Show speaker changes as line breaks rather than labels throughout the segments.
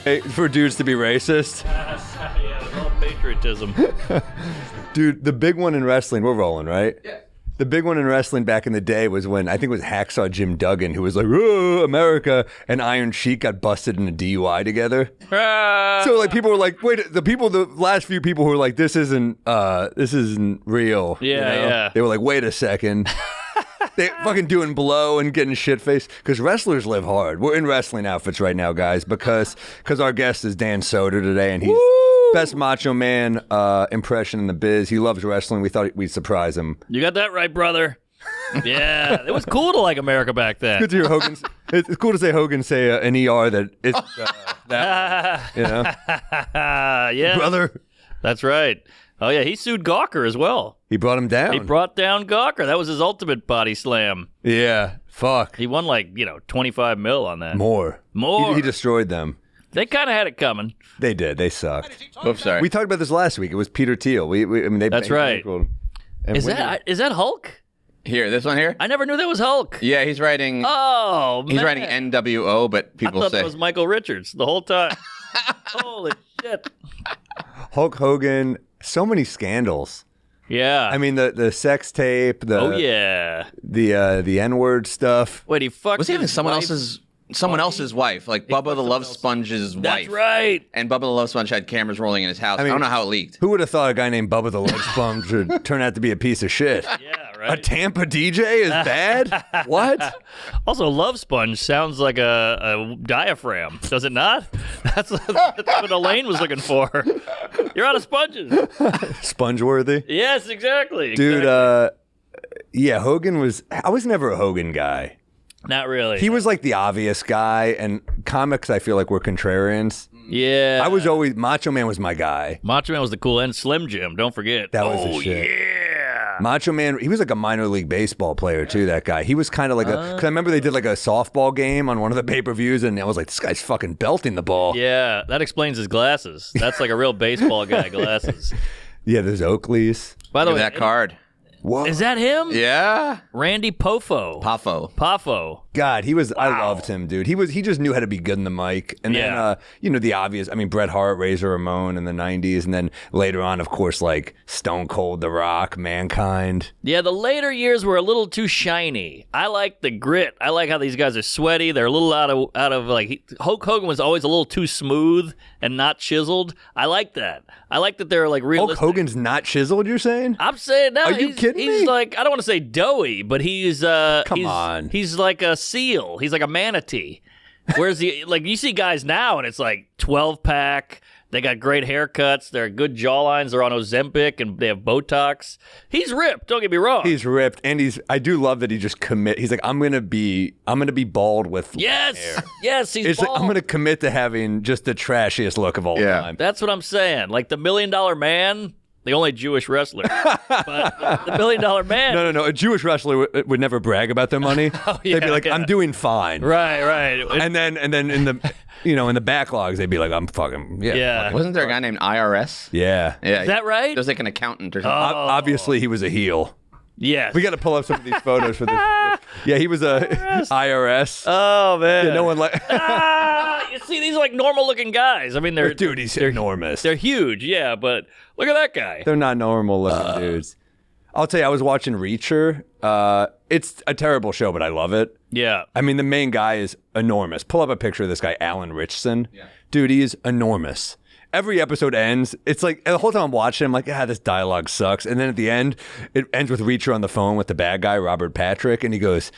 Hey, for dudes to be racist.
Yeah, all patriotism.
Dude, the big one in wrestling, we're rolling, right?
Yeah.
The big one in wrestling back in the day was when, I think it was Hacksaw Jim Duggan, who was like, "Oh, America," and Iron Sheik got busted in a DUI together. So like people were like, wait, the last few people who were like, this isn't real.
Yeah.
They were like, wait a second. They fucking doing blow and getting shit faced because wrestlers live hard. We're in wrestling outfits right now, guys, because our guest is Dan Soder today, and he's best Macho Man impression in the biz. He loves wrestling. We thought we'd surprise him.
You got that right, brother. Yeah, it was cool to like America back then.
Good to hear Hogan. It's cool to say Hogan say an ER that it's that, you know,
yeah,
brother.
That's right. Oh yeah, he sued Gawker as well.
He brought him down.
He brought down Gawker. That was his ultimate body slam.
Yeah, fuck.
He won like 25 mil on that.
More. He destroyed them.
They kind of had it coming.
They did. They sucked.
Oops, sorry.
We talked about this last week. It was Peter Thiel.
That's right. Is that Hulk?
Here, this one here?
I never knew that was Hulk.
Yeah, he's writing...
Oh, man.
He's writing NWO, but people
I thought
say...
that was Michael Richards the whole time. Holy shit.
Hulk Hogan, so many scandals.
Yeah.
I mean, the sex tape, the N-word stuff.
Wait, he fucked
Was he having
his
someone
wife?
else's wife? Like Bubba the Love Sponge's wife.
That's right.
And Bubba the Love Sponge had cameras rolling in his house. I don't know how it leaked.
Who would have thought a guy named Bubba the Love Sponge would turn out to be a piece of shit?
Yeah, right.
A Tampa DJ is bad? What?
Also, Love Sponge sounds like a diaphragm, does it not? That's what Elaine was looking for. You're out of sponges.
Sponge-worthy?
Yes, exactly.
Dude, yeah, Hogan I was never a Hogan guy.
Not really.
He was like the obvious guy, and comics I feel like were contrarians.
Yeah.
I was always, Macho Man was my guy.
Macho Man was the cool, and Slim Jim, don't forget.
That was the shit.
Yeah.
Macho Man, he was like a minor league baseball player too, that guy. He was kind of like because I remember they did like a softball game on one of the pay-per-views, and I was like, this guy's fucking belting the ball.
Yeah, that explains his glasses. That's like a real baseball guy glasses.
Yeah, there's Oakleys.
By the way,
that card.
What?
is that him?
Yeah.
Randy Poffo.
Poffo.
God, I loved him, dude. He just knew how to be good in the mic. And then, the obvious, I mean, Bret Hart, Razor Ramon in the 90s. And then later on, of course, like Stone Cold, The Rock, Mankind.
Yeah, the later years were a little too shiny. I like the grit. I like how these guys are sweaty. They're a little out of like, Hulk Hogan was always a little too smooth and not chiseled. I like that. I like that they're like realistic.
Hulk Hogan's not chiseled, you're saying?
I'm saying no.
Are you kidding me?
He's like, I don't want to say doughy, but he's
Come on.
He's like a seal. He's like a manatee. Whereas you see guys now and it's like 12-pack. They got great haircuts. They're good jawlines. They're on Ozempic and they have Botox. He's ripped. Don't get me wrong.
He's ripped, and I do love that he just commit. He's like, I'm gonna be bald with
yes,
hair.
yes. He's
It's
bald.
like, I'm gonna commit to having just the trashiest look of all time.
That's what I'm saying. Like the $1 Million Man. The only Jewish wrestler. But the $1 Million Man.
No. A Jewish wrestler would never brag about their money. They'd be like, I'm doing fine.
Right.
And then in the in the backlogs, they'd be like, I'm fucking
Yeah.
Wasn't there a guy named IRS?
Yeah.
Yeah.
Is that right?
He was like an accountant or something.
Obviously, he was a heel.
Yes.
We got to pull up some of these photos for this. Yeah, he was a IRS.
Oh man.
Yeah, no one like.
You see, these are like normal looking guys. I mean,
He's enormous.
They're huge, yeah, but look at that guy.
They're not normal looking dudes. I'll tell you, I was watching Reacher. It's a terrible show, but I love it.
Yeah.
I mean, the main guy is enormous. Pull up a picture of this guy, Alan Richson. Yeah. Dude, he is enormous. Every episode ends, it's like, the whole time I'm watching, I'm like, this dialogue sucks. And then at the end, it ends with Reacher on the phone with the bad guy, Robert Patrick, and he goes,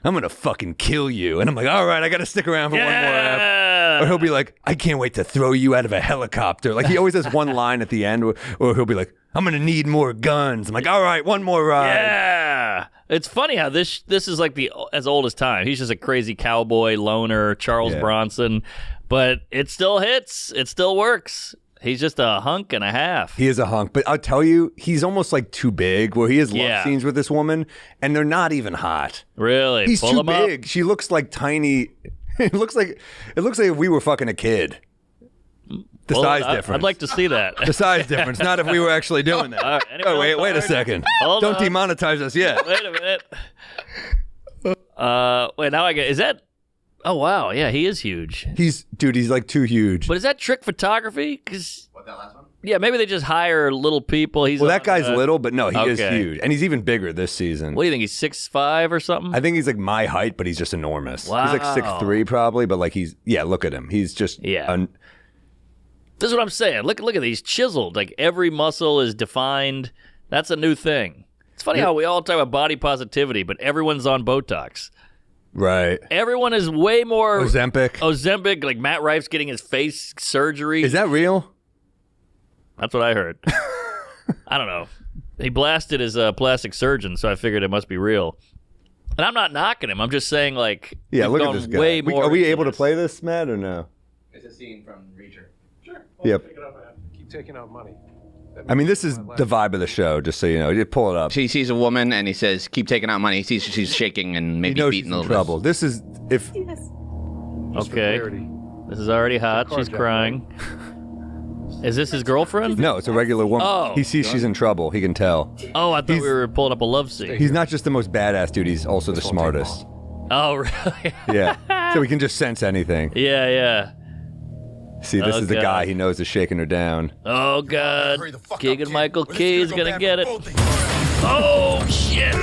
I'm going to fucking kill you. And I'm like, all right, I got to stick around for one more ep. Or he'll be like, I can't wait to throw you out of a helicopter. Like, he always has one line at the end, or he'll be like, I'm going to need more guns. I'm like, all right, one more ride.
Yeah. It's funny how this is like as old as time. He's just a crazy cowboy loner, Charles Bronson. But it still hits. It still works. He's just a hunk and a half.
He is a hunk. But I'll tell you, he's almost like too big, where he has love scenes with this woman, and they're not even hot.
Really?
He's
Pull
too
him up.
big. She looks like tiny. It looks like if we were fucking a kid. The size difference.
I'd like to see that.
The size difference, not if we were actually doing that.
All right, anyone
wait a
else?
second.
Hold
Don't
on.
demonetize us yet.
Wait a minute. Wait, now I get. Is that? Oh, wow. Yeah, he is huge.
He's like too huge.
But is that trick photography? Because
What, that last one?
yeah, maybe they just hire little people. He's
Well, that guy's little, but no, he is
Okay.
huge. And he's even bigger this season.
What do you think? He's 6'5" or something?
I think he's like my height, but he's just enormous.
Wow.
He's like 6'3" probably, but like look at him. He's just
Yeah. This is what I'm saying. Look at these chiseled. Like every muscle is defined. That's a new thing. It's funny how we all talk about body positivity, but everyone's on Botox.
right.
Everyone is way more
Ozempic.
like Matt Rife's getting his face surgery.
Is that real?
That's what I heard. I don't know. He blasted his plastic surgeon, so I figured it must be real. And I'm not knocking him. I'm just saying, like,
Yeah,
we've
look at
gone
this guy.
way more
Are we
into
able to
this.
play this, Matt, or no?
It's a scene from Reacher.
Sure.
Yep.
Pick it up. I have to keep taking out money.
I mean, this is the vibe of the show, just so you know. You pull it up.
He sees a woman and he says, "Keep taking out money." He sees she's shaking and
You
maybe
know
beating
she's
a
in
little
trouble. This is, if...
Just for
Okay.
clarity.
This is already hot. She's
carjack,
crying. Is this his girlfriend?
No, it's a regular woman.
Oh.
He sees she's in trouble. He can tell.
Oh, I thought we were pulling up a love scene.
He's not just the most badass dude, he's also the
won't take
smartest.
Oh, really?
Yeah. So he can just sense anything.
Yeah, yeah.
See, this
Oh,
is the
God.
guy he knows is shaking her down.
Oh, God.
Hurry the fuck up,
Keegan
kid.
Michael
Or this
Key
is
is
gonna
going to
go
get
bad
it.
for both of you.
Oh, shit.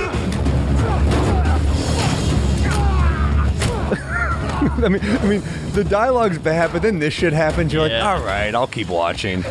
I mean, the dialogue's bad, but then this shit happens. You're
Yeah.
like, all right, I'll keep watching.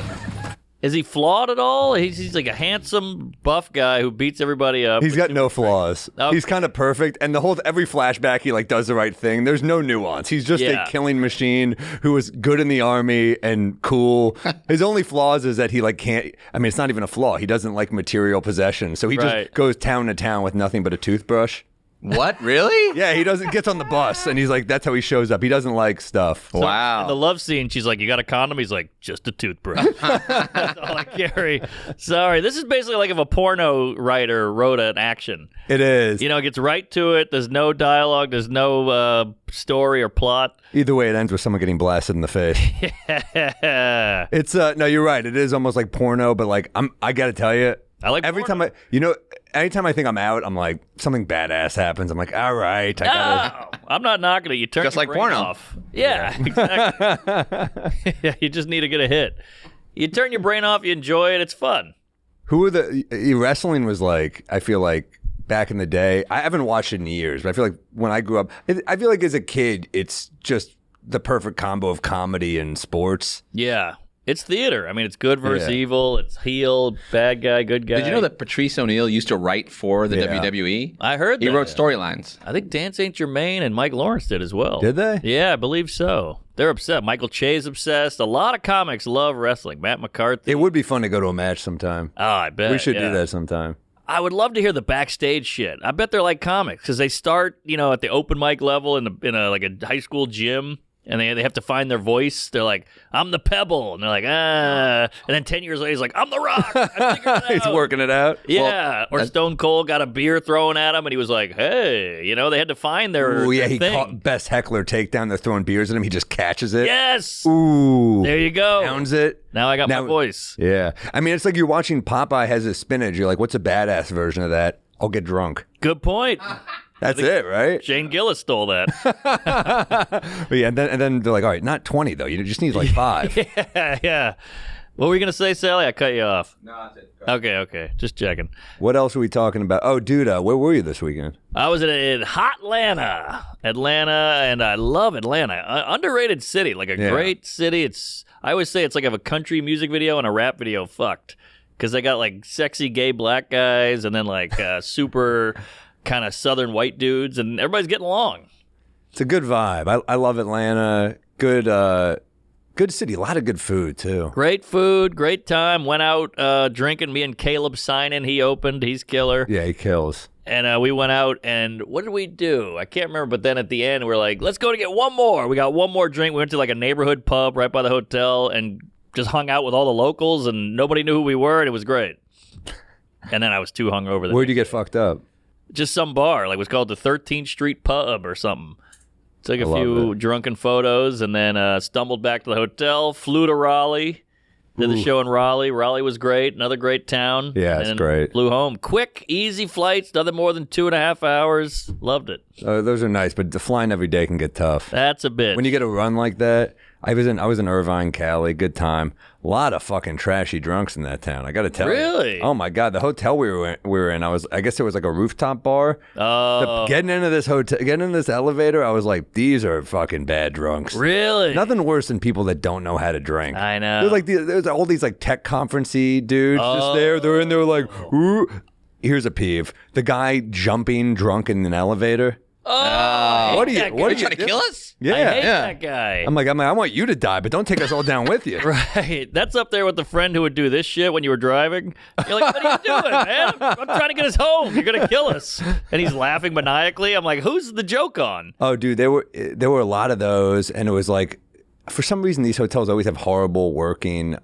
Is he flawed at all? He's like a handsome, buff guy who beats everybody up.
He's got no flaws.
Okay.
He's kind of perfect, and every flashback he like does the right thing. There's no nuance. He's just
Yeah.
a killing machine who was good in the army and cool. His only flaws is that he like can't. I mean, it's not even a flaw. He doesn't like material possession, so he
Right.
just goes town to town with nothing but a toothbrush.
What? Really?
Yeah, he doesn't gets on the bus, and he's like, that's how he shows up. He doesn't like stuff.
Wow.
In the love scene, she's like, "You got a condom?" He's like, "Just a toothbrush." That's all I carry. Sorry, this is basically like if a porno writer wrote an action.
It is.
You know, it gets right to it. There's no dialogue. There's no story or plot.
Either way, it ends with someone getting blasted in the face. It's no, you're right. It is almost like porno, but like I gotta tell you,
I like
every
porno.
time anytime I think I'm out, I'm like something badass happens. I'm like, all right, I gotta.
No, I'm not knocking it. You turn
Just
your
like
brain
porno.
off. Yeah, exactly. Yeah, you just need to get a hit. You turn your brain off. You enjoy it. It's fun.
Who are wrestling was like? I feel like back in the day, I haven't watched it in years, but I feel like when I grew up, I feel like as a kid, it's just the perfect combo of comedy and sports.
Yeah. It's theater. I mean, it's good versus
Yeah.
evil. It's heel, bad guy, good guy.
Did you know that Patrice O'Neal used to write for the
Yeah.
WWE?
I heard
He
that.
wrote storylines.
I think Dan St. Germain and Mike Lawrence did as well.
Did they?
Yeah, I believe so. They're upset. Michael Che's obsessed. A lot of comics love wrestling. Matt McCarthy.
It would be fun to go to a match sometime.
Oh, I bet.
We should
yeah.
do that sometime.
I would love to hear the backstage shit. I bet they're like comics because they start, at the open mic level in a high school gym. And they have to find their voice. They're like, "I'm the Pebble," and they're like, "Ah." And then 10 years later, he's like, "I'm the Rock." I figured it
He's
out.
working it out.
Yeah. Or Stone Cold got a beer thrown at him, and he was like, "Hey," they had to find their,
Oh yeah,
their
he
thing.
caught best heckler takedown. They're throwing beers at him. He just catches it.
Yes.
Ooh.
There you go.
Pounds it.
Now I got
Now-
my voice.
Yeah. I mean, it's like you're watching Popeye has his spinach. You're like, what's a badass version of that? I'll get drunk.
Good point.
That's it, right?
Shane Gillis stole that.
But yeah, and then they're like, all right, not 20 though. You just need like 5.
Yeah. What were you gonna say, Sally? I cut you off.
No, that's it.
Okay. Just checking.
What else are we talking about? Oh, dude, where were you this weekend?
I was in Hotlanta, and I love Atlanta. Underrated city, like a
Yeah.
great city. I always say it's like a country music video and a rap video fucked, because they got like sexy gay black guys and then like super kind of southern white dudes, and everybody's getting along.
It's a good vibe. I love Atlanta. Good city. A lot of good food too.
Great food, great time. Went out drinking. Me and Caleb Sinan, he opened. He's killer.
Yeah, he kills.
And we went out, and what did we do? I can't remember, but then at the end, we're like, let's go to get one more. We got one more drink. We went to like a neighborhood pub right by the hotel and just hung out with all the locals, and nobody knew who we were, and it was great. And then I was too hungover.
Where'd you get fucked up?
Just some bar. Like, it was called the 13th Street Pub or something. Took a
I love
few
it.
drunken photos, and then stumbled back to the hotel, flew to Raleigh, Did the show in Raleigh. Raleigh was great. Another great town.
Yeah, it's
and
great.
Flew home. Quick, easy flights. Nothing more than 2.5 hours. Loved it.
Those are nice, but the flying every day can get tough.
That's a bitch.
When you get a run like that, I was in Irvine, Cali. Good time. A lot of fucking trashy drunks in that town. I got to tell you.
Really?
Oh my god, the hotel we were in. I guess it was like a rooftop bar.
Oh.
Getting into this elevator, I was like, these are fucking bad drunks.
Really?
Nothing worse than people that don't know how to drink.
I know.
There's like there's all these like tech conferencey dudes just there. They're in there like, ooh. Here's a peeve: the guy jumping drunk in an elevator.
Oh,
What are you
Trying to kill us?
Yeah,
I hate
yeah.
that guy.
I'm like, I want you to die, but don't take us all down with you.
Right. That's up there with the friend who would do this shit when you were driving. You're like, what are you doing, man? I'm trying to get us home. You're going to kill us. And he's laughing maniacally. I'm like, who's the joke on?
Oh, dude, there were a lot of those, and it was like, for some reason, these hotels always have horrible working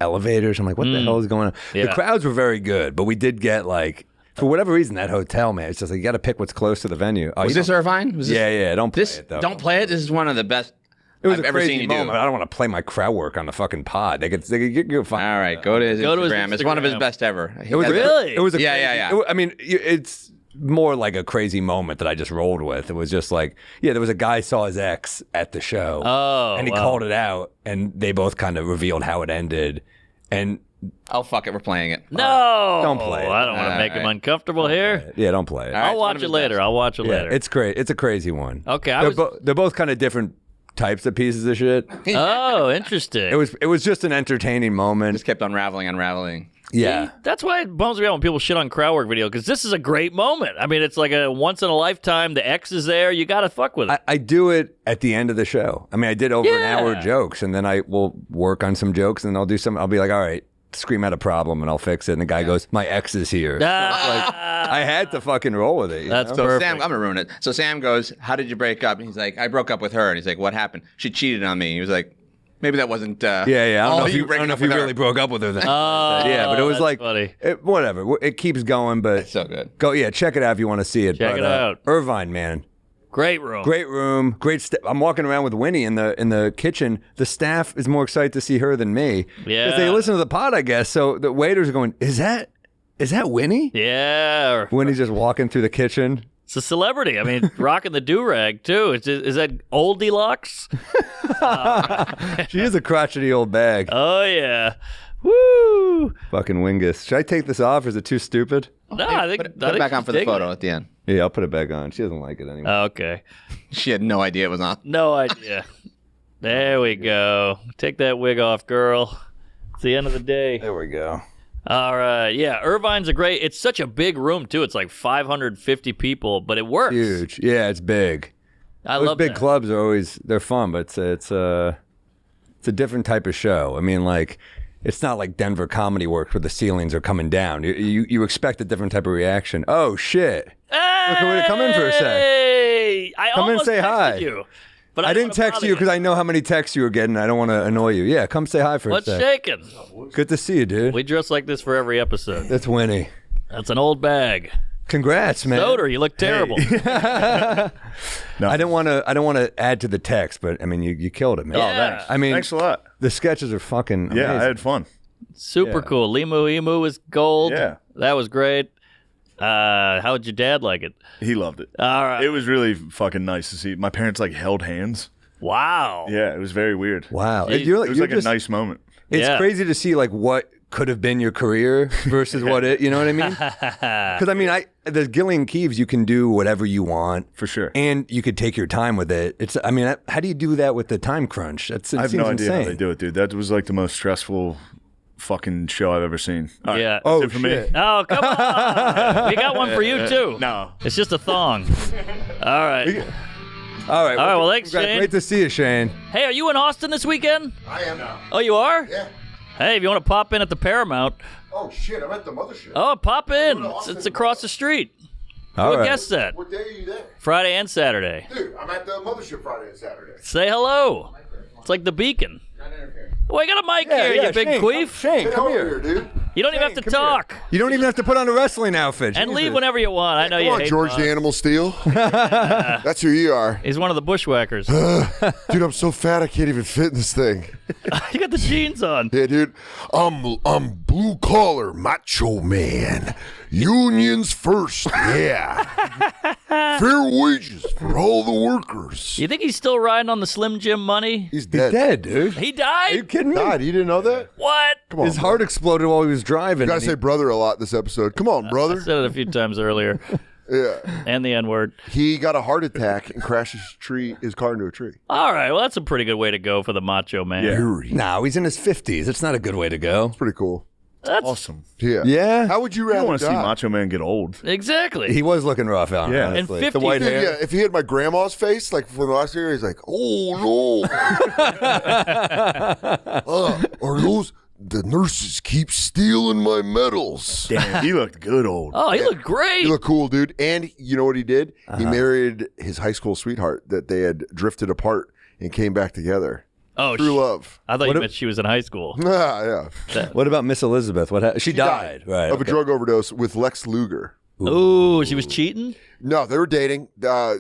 elevators. I'm like, what the hell is going on?
Yeah.
The crowds were very good, but we did get like, for whatever reason, that hotel, man, it's just like you got to pick what's close to the venue. Oh,
Was this Irvine? Was this,
Yeah, don't play
This
it though.
don't play it. This is one of the best
It was
I've
a
ever
crazy
seen you
moment.
do.
I don't want to play my crowd work on the fucking pod. They could find.
All right, go to his
Go to his
Instagram. It's one of his
Instagram.
best ever.
It was
Really?
It was a
Yeah,
crazy,
yeah, yeah.
I mean, it's more like a crazy moment that I just rolled with. It was just like, yeah, there was a guy saw his ex at the show,
Oh,
and he
wow.
called it out, and they both kind of revealed how it ended, and
Oh, fuck it. We're playing it.
No.
Don't play it.
I don't want to make him uncomfortable here.
yeah, don't play it.
All right,
I'll
it's one
watch
of
it
his
later.
best.
I'll watch it
Yeah,
later.
it's great. It's a crazy one.
Okay,
they're both kind of different types of pieces of shit.
Oh, interesting.
It was just an entertaining moment.
Just kept unraveling.
Yeah.
See, that's why it bums me out when people shit on crowd work video, because this is a great moment. I mean, it's like a once in a lifetime. The X is there. You got to fuck with it.
I do it at the end of the show. I mean, I did over an hour of jokes, and then I will work on some jokes, and I'll do some. I'll be like, all right, scream out a problem, and I'll fix it. And the guy goes, my ex is here. So it's like, I had to fucking roll with it.
That's
know?
So
perfect.
Sam, I'm gonna ruin it. So Sam goes, "How did you break up?" And he's like, "I broke up with her." And he's like, "What happened?" "She cheated on me." He was like, "Maybe that wasn't."
Yeah. I don't know if you
breaking up
really
with her.
broke up with her then.
Oh,
yeah, but it was
that's
like,
funny.
whatever. It keeps going, but
So good.
go. Yeah, check it out if you want to see it.
Check
But,
it out.
Irvine, man.
Great room.
Great room, great. I'm walking around with Winnie in the kitchen. The staff is more excited to see her than me.
Yeah.
because they listen to the pod, I guess. So the waiters are going, "Is that Winnie?"
Yeah.
Winnie's just walking through the kitchen.
It's a celebrity. I mean, rocking the do-rag, too. Is that oldie locks?
She is a crotchety old bag.
Oh, yeah. Woo!
Fucking Wingus. Should I take this off? Is it too stupid?
No, I think
Put it back on for the photo at the end.
Yeah, I'll put it back on. She doesn't like it anymore.
Okay.
She had no idea it was on.
No idea. There we go. Take that wig off, girl. It's the end of the day.
There we go.
All right. Yeah, Irvine's a great. It's such a big room too. It's like 550 people, but it works.
Huge. Yeah, it's big.
I
Those
love
big
that.
clubs are always they're fun, but it's a different type of show. I mean, like it's not like Denver comedy works where the ceilings are coming down. You expect a different type of reaction. Oh shit!
Hey!
Come in for a sec.
I
Come in and
almost
say
texted
hi.
You, but
I didn't text you because I know how many texts you were getting. I don't want to annoy you. Yeah, come say hi for
What's
a sec.
shaking?
Good to see you, dude.
We dress like this for every episode.
That's Winnie.
That's an old bag.
Congrats, man.
Soder, you look terrible.
No.
I don't want to add to the text, but I mean, you killed it, man.
Yeah.
Oh, thanks.
I mean,
Thanks a lot.
the sketches are fucking
Yeah,
amazing.
I had fun.
Super
Yeah.
cool. Limu Emu was gold.
Yeah.
That was great. How would your dad like it?
He loved it.
All right.
It was really fucking nice to see. My parents like held hands.
Wow.
Yeah, it was very weird.
Wow.
It
You're,
It was
you're
like
just,
a nice moment.
It's
Yeah.
crazy to see like what could have been your career versus what it, you know what I mean? Because I mean, the Gillian Keeves, you can do whatever you want.
For sure.
And you could take your time with it. I mean, how do you do that with the time crunch? It
I have
seems
no idea
insane.
how they do it, dude. That was like the most stressful fucking show I've ever seen. All right,
Yeah.
that's
Oh,
it for
shit.
me.
Oh, come on. We got one for you, too.
No.
It's just a thong. All right.
All right.
All right, well, thanks,
congrats.
Shane.
Great to see you, Shane.
Hey, are you in Austin this weekend?
I am.
Oh, you are?
Yeah.
Hey, if you want to pop in at the Paramount,
Oh shit! I'm at the mothership.
oh, pop in.
to
It's,
Austin
it's across the street.
All
Who
right.
guessed that?
What day are you there?
Friday and Saturday.
Dude, I'm at the mothership Friday and Saturday.
Say hello. It's like the Beacon. Oh, I got a mic here, you big
Shane,
queef.
Shane,
Get
come
over
here.
here, dude.
You don't even have to
Shane, come here.
talk.
You don't even have to put on a wrestling outfit.
And leave
Jesus.
whenever you want. I know
Come
you
on,
hate
George
Bob.
the Animal Steel. That's who you are.
He's one of the bushwhackers.
Dude, I'm so fat I can't even fit in this thing.
You got the jeans on.
Yeah, dude. I'm blue collar macho man. Unions first. Yeah. Fair wages for all the workers.
You think he's still riding on the Slim Jim money?
He's
He's
dead.
dead, dude.
He
Are you
died?
kidding me?
God, you didn't know that?
What?
Come on.
His heart exploded while he was driving.
You gotta
and
say brother a lot this episode. Come on,
I
brother.
said it a few times earlier.
Yeah.
And the N-word.
He got a heart attack and crashed his car into a tree.
All right, well, that's a pretty good way to go for the Macho Man.
Yeah.
No, he's in his 50s. It's not a good way to go.
Pretty cool.
That's
Awesome.
Yeah.
Yeah.
How would you
I
rather
don't want to see
die?
Macho Man get old.
exactly.
He was looking rough out.
Yeah.
honestly.
And 50
the white
Dude,
hair.
yeah, if he had my grandma's face, like from the last year, he's like, oh no. Are those the nurses keep stealing my medals?
Damn, he looked good old.
Oh, he looked great.
He looked cool, dude. And you know what he did? He married his high school sweetheart that they had drifted apart and came back together.
Oh,
True love.
I thought you meant she was in high school.
Yeah.
What about Miss Elizabeth? What happened? She died. Right.
Of a drug overdose with Lex Luger.
Ooh, she was cheating?
No, they were dating.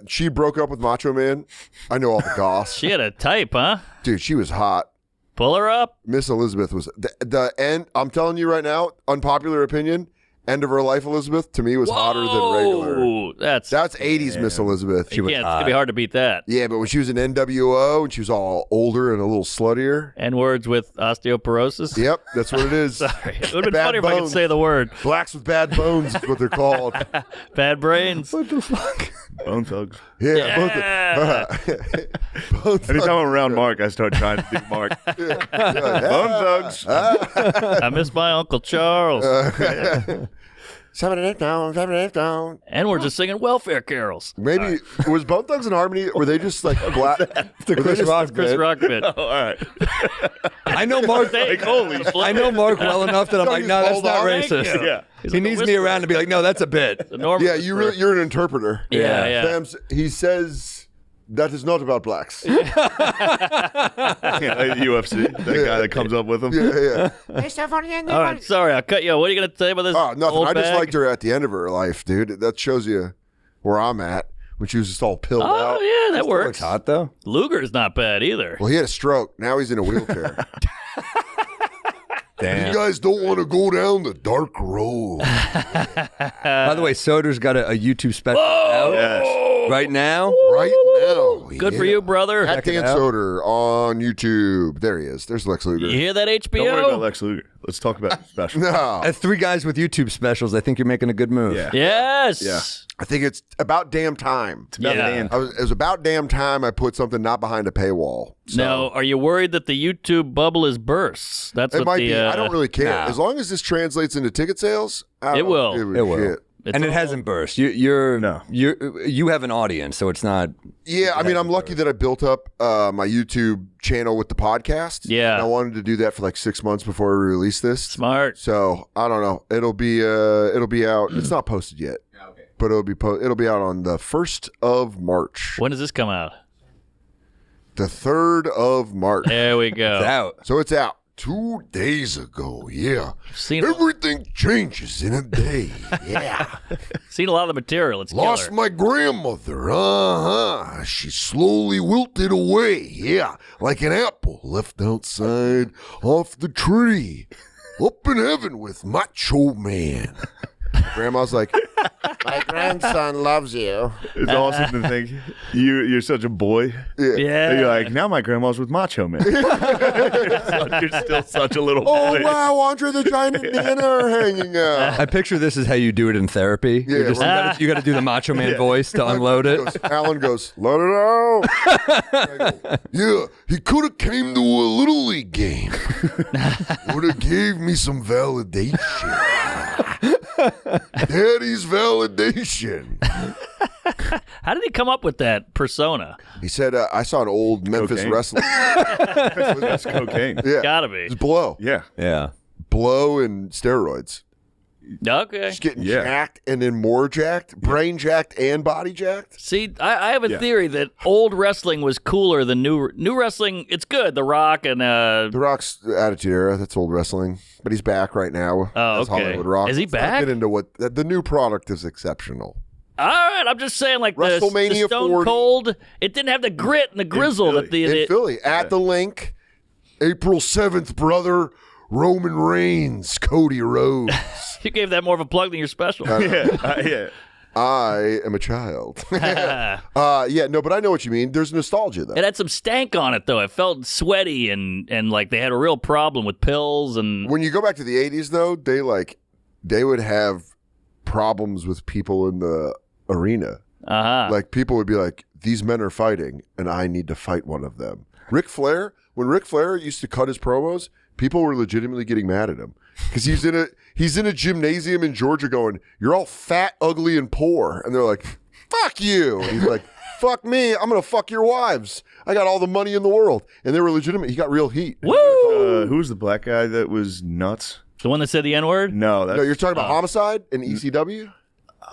She broke up with Macho Man. I know all the goss.
She had a type, huh?
Dude, she was hot.
Pull her up.
Miss Elizabeth was the end. I'm telling you right now, unpopular opinion. End of her life, Elizabeth, to me was hotter than regular.
Whoa, that's
80s Miss Elizabeth.
you can't, it's gonna be hard to beat that.
Yeah, but when she was in NWO and she was all older and a little sluttier.
N words with osteoporosis.
Yep, that's what it is.
Sorry, it would have been
Bad
funny if I could
bones.
say the word.
Blacks with bad bones is what they're called.
Bad brains.
What the fuck?
Bone thugs.
Yeah.
Yeah.
Both
Anytime I'm around Mark, I start trying to do Mark. Bone thugs.
I miss my Uncle Charles.
7 8 down, 7 8 down.
And we're just singing welfare carols.
Maybe was Bone Thugs and Harmony? Were they just like black?
The Chris Rock
Chris
bit.
Rock bit.
Oh, all right.
I know Mark.
Like, holy
I know Mark well enough that I'm like, no, that's
hold
not
on.
racist.
Yeah.
He's
He
like a
needs me
whisperer.
around to be like, no, that's a bit.
The normal
Yeah, you're an interpreter.
Yeah, yeah.
Sam's, he says that is not about blacks.
UFC. That guy that comes up with him.
Yeah.
All right, sorry, I'll cut you. What are you going to say about this?
Oh, nothing.
old
I just
bag?
liked her at the end of her life, dude. That shows you where I'm at when she was just all pilled
Oh,
out.
yeah, that
Looks
works.
hot though.
Luger's not bad either.
Well, he had a stroke. Now he's in a wheelchair. You
Damn.
guys don't want to go down the dark road.
By the way, Soder's got a YouTube special out
Yes.
right now.
Right now.
Good for you, brother.
At Dan Soder on YouTube. There he is. There's Lex Luger.
You hear that,
Don't worry about
HBO?
Lex Luger. Let's talk about the special.
No.
As 3 guys with YouTube specials, I think you're making a good move.
Yeah.
Yes.
Yeah.
I think it's about damn time.
About
Yeah.
Dan.
It was about damn time I put something not behind a paywall. So
Now, are you worried that the YouTube bubble is burst? That's
it
what
might
the.
be. I don't really care.
nah.
As long as this translates into ticket sales, I
It
don't
will.
give a
It will.
shit.
It's
And it
all-
hasn't burst. You have an audience, so it's not.
Yeah, I mean, I'm lucky that I built up my YouTube channel with the podcast.
Yeah.
And I wanted to do that for like 6 months before we release this.
Smart.
So I don't know. It'll be out. It's not posted yet.
Okay.
But it'll be out on the 1st of March.
When does this come out?
The 3rd of March.
There we go.
It's out.
So it's out 2 days ago. Yeah.
Seen,
Everything changes in a day. Yeah.
seen a lot of the material. It's
Lost
killer.
my grandmother. She slowly wilted away. Yeah. Like an apple left outside off the tree. Up in heaven with Macho Man. Grandma's like, my grandson loves you.
It's awesome to think you're such a boy.
Yeah.
And you're like, now my grandma's with Macho Man. You're still such a little
Oh,
boy.
wow. Andre the Giant and Nana are hanging out.
I picture this as how you do it in therapy.
Yeah,
You're just, you got to do the Macho Man voice to unload it.
Alan goes, let it out. I go, yeah, he could have came to a Little League game. Would have gave me some validation. Daddy's validation.
How did he come up with that persona?
He said, I saw an old Memphis
Cocaine.
wrestler.
That's cocaine.
Yeah.
Gotta be.
It's blow.
Yeah.
Yeah.
Blow and steroids.
Okay.
Just getting
Yeah.
jacked and then more jacked. Brain jacked and body jacked.
See, I have a theory that old wrestling was cooler than new wrestling. It's good. The Rock and
The Rock's Attitude Era, that's old wrestling. But he's back right now.
Oh,
as
okay.
Hollywood Rock.
Is he
Let's not
back?
Get into what the new product is exceptional.
all right. I'm just saying, like the
WrestleMania
Stone
40.
Cold, it didn't have the grit and the grizzle that
In
the
Philly, at the link. April 7th, brother. Roman Reigns, Cody Rhodes.
You gave that more of a plug than your special.
Yeah.
I am a child. Yeah, no, but I know what you mean. There's nostalgia, though.
It had some stank on it, though. It felt sweaty and like they had a real problem with pills and.
When you go back to the 80s, though, they would have problems with people in the arena. Like, people would be like, these men are fighting, and I need to fight one of them. Ric Flair, when Ric Flair used to cut his promos, people were legitimately getting mad at him. Because he's in a gymnasium in Georgia going, you're all fat, ugly, and poor. And they're like, fuck you. And he's like, fuck me. I'm going to fuck your wives. I got all the money in the world. And they were legitimate. He got real heat.
Woo!
Who was the black guy that was nuts?
The one that said the N-word?
No,
No, you're talking about Homicide and ECW?